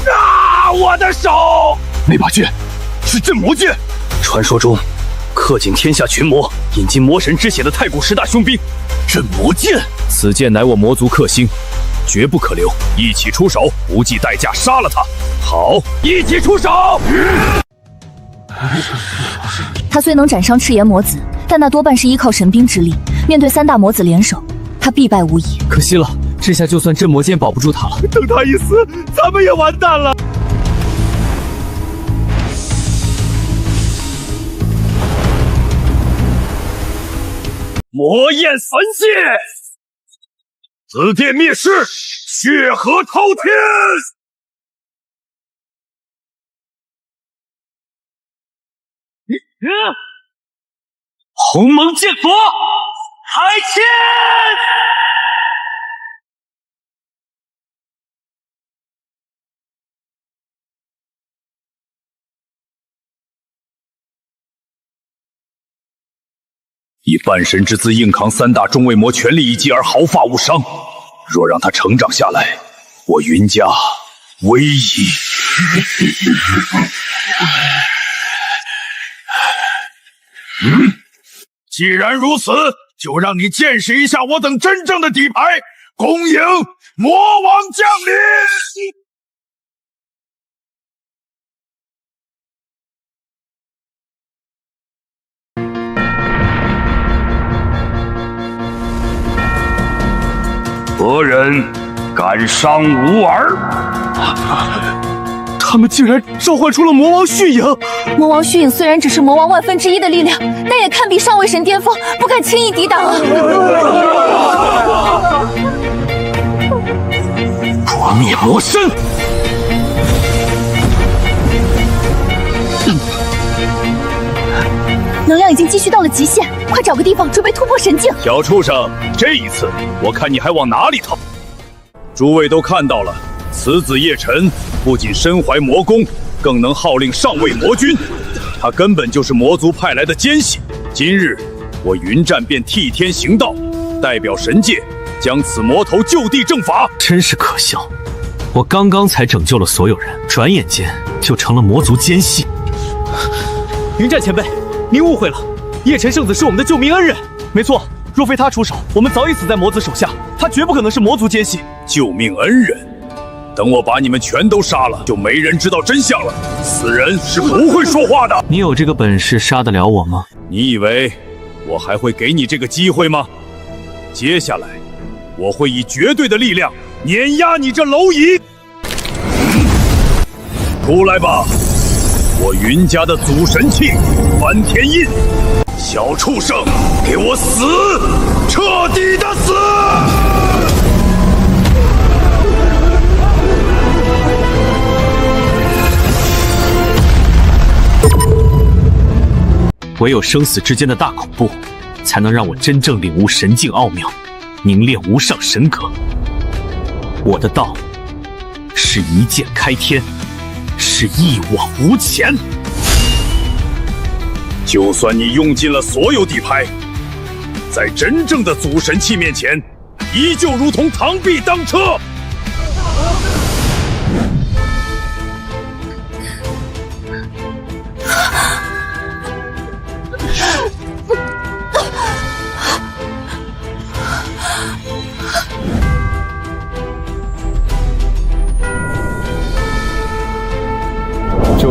啊！我的手！那把剑是镇魔剑，传说中恪尽天下群魔、饮尽魔神之血的太古十大凶兵。镇魔剑，此剑乃我魔族克星，绝不可留。一起出手，不计代价杀了他。好，一起出手！他虽能斩伤赤炎魔子，但那多半是依靠神兵之力。面对三大魔子联手，他必败无疑。可惜了，这下就算镇魔剑保不住他了。等他一死，咱们也完蛋了。魔焰焚泄，紫电灭世，血河滔天。鸿蒙剑佛，开剑！以半神之姿硬扛三大中位魔全力一击而毫发无伤，若让他成长下来，我云家危矣。既然如此，就让你见识一下我等真正的底牌——恭迎魔王降临！何人敢伤吾儿？他们竟然召唤出了魔王血影！魔王血影虽然只是魔王1/1000的力量，但也堪比上位神巅峰，不敢轻易抵挡啊！捉灭魔身！能量已经积蓄到了极限，快找个地方准备突破神境！小畜生，这一次我看你还往哪里逃！诸位都看到了，此子叶辰不仅身怀魔功，更能号令上位魔军。他根本就是魔族派来的奸细。今日我云战便替天行道，代表神界将此魔头就地正法。真是可笑！我刚刚才拯救了所有人，转眼间就成了魔族奸细。云战前辈，您误会了，叶辰圣子是我们的救命恩人。没错，若非他出手，我们早已死在魔子手下。他绝不可能是魔族奸细。救命恩人？等我把你们全都杀了，就没人知道真相了。死人是不会说话的。你有这个本事杀得了我吗？你以为我还会给你这个机会吗？接下来，我会以绝对的力量碾压你这蝼蚁！出来吧，我云家的祖神器翻天印！小畜生，给我死！彻底的死！唯有生死之间的大恐怖，才能让我真正领悟神境奥妙，凝练无上神格。我的道是一剑开天，是一往无前。就算你用尽了所有底牌，在真正的祖神器面前，依旧如同螳臂当车。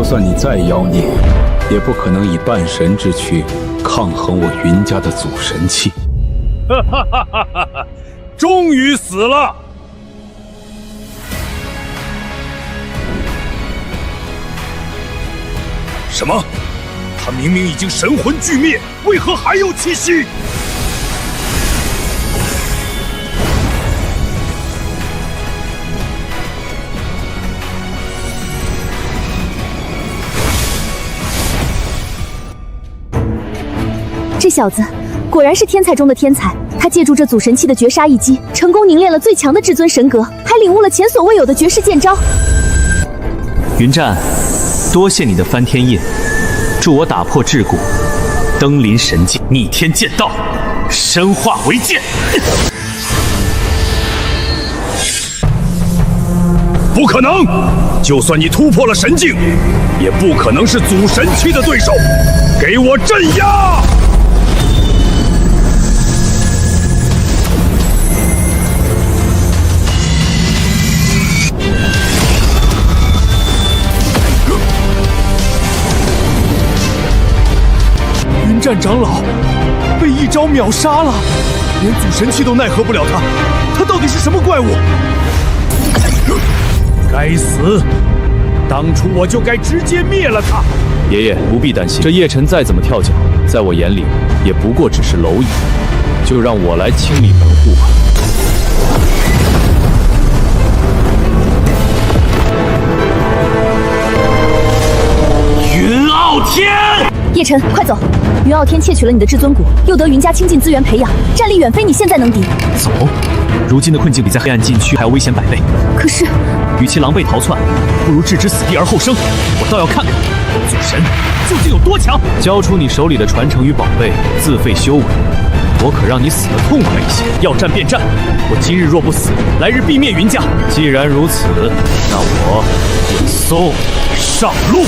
算你再妖孽，也不可能以半神之躯抗衡我云家的祖神器。哈哈哈哈哈哈！终于死了！什么？他明明已经神魂俱灭，为何还有气息？这小子果然是天才中的天才，他借助这祖神器的绝杀一击，成功凝练了最强的至尊神格，还领悟了前所未有的绝世剑招。云战，多谢你的翻天印，助我打破桎梏，登临神界，逆天剑道，身化为剑。不可能！就算你突破了神境，也不可能是祖神器的对手。给我镇压！云战长老被一招秒杀了，连祖神器都奈何不了他，他到底是什么怪物？该死！当初我就该直接灭了他。爷爷不必担心，这叶晨再怎么跳脚，在我眼里也不过只是蝼蚁，就让我来清理门户吧。云傲天，叶晨，快走！云傲天窃取了你的至尊骨，又得云家倾尽资源培养，战力远非你现在能敌。走！如今的困境比在黑暗禁区还要危险100倍。可是，与其狼狈逃窜，不如置之死地而后生。我倒要看看祖神究竟有多强！交出你手里的传承与宝贝，自废修为，我可让你死得痛快一些。要战便战，我今日若不死，来日必灭云家。既然如此，那我就送你上路。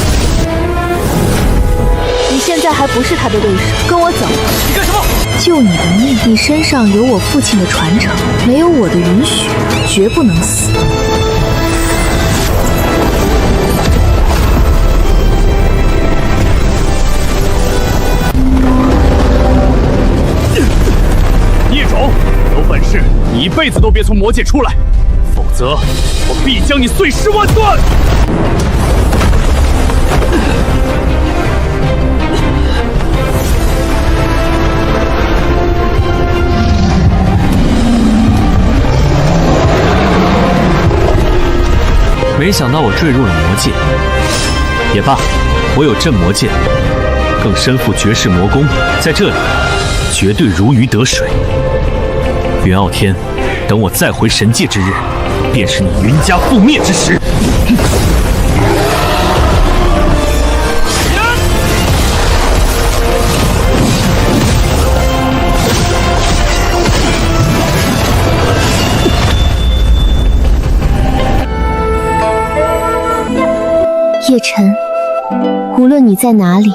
你现在还不是他的对手，跟我走！你干什么？救你的命！你身上有我父亲的传承，没有我的允许，绝不能死。孽种，有本事你一辈子都别从魔界出来，否则我必将你碎尸万段！没想到我坠入了魔界，也罢，我有镇魔剑，更身负绝世魔功，在这里绝对如鱼得水。云傲天，等我再回神界之日，便是你云家覆灭之时。叶晨，无论你在哪里，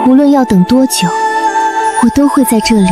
无论要等多久，我都会在这里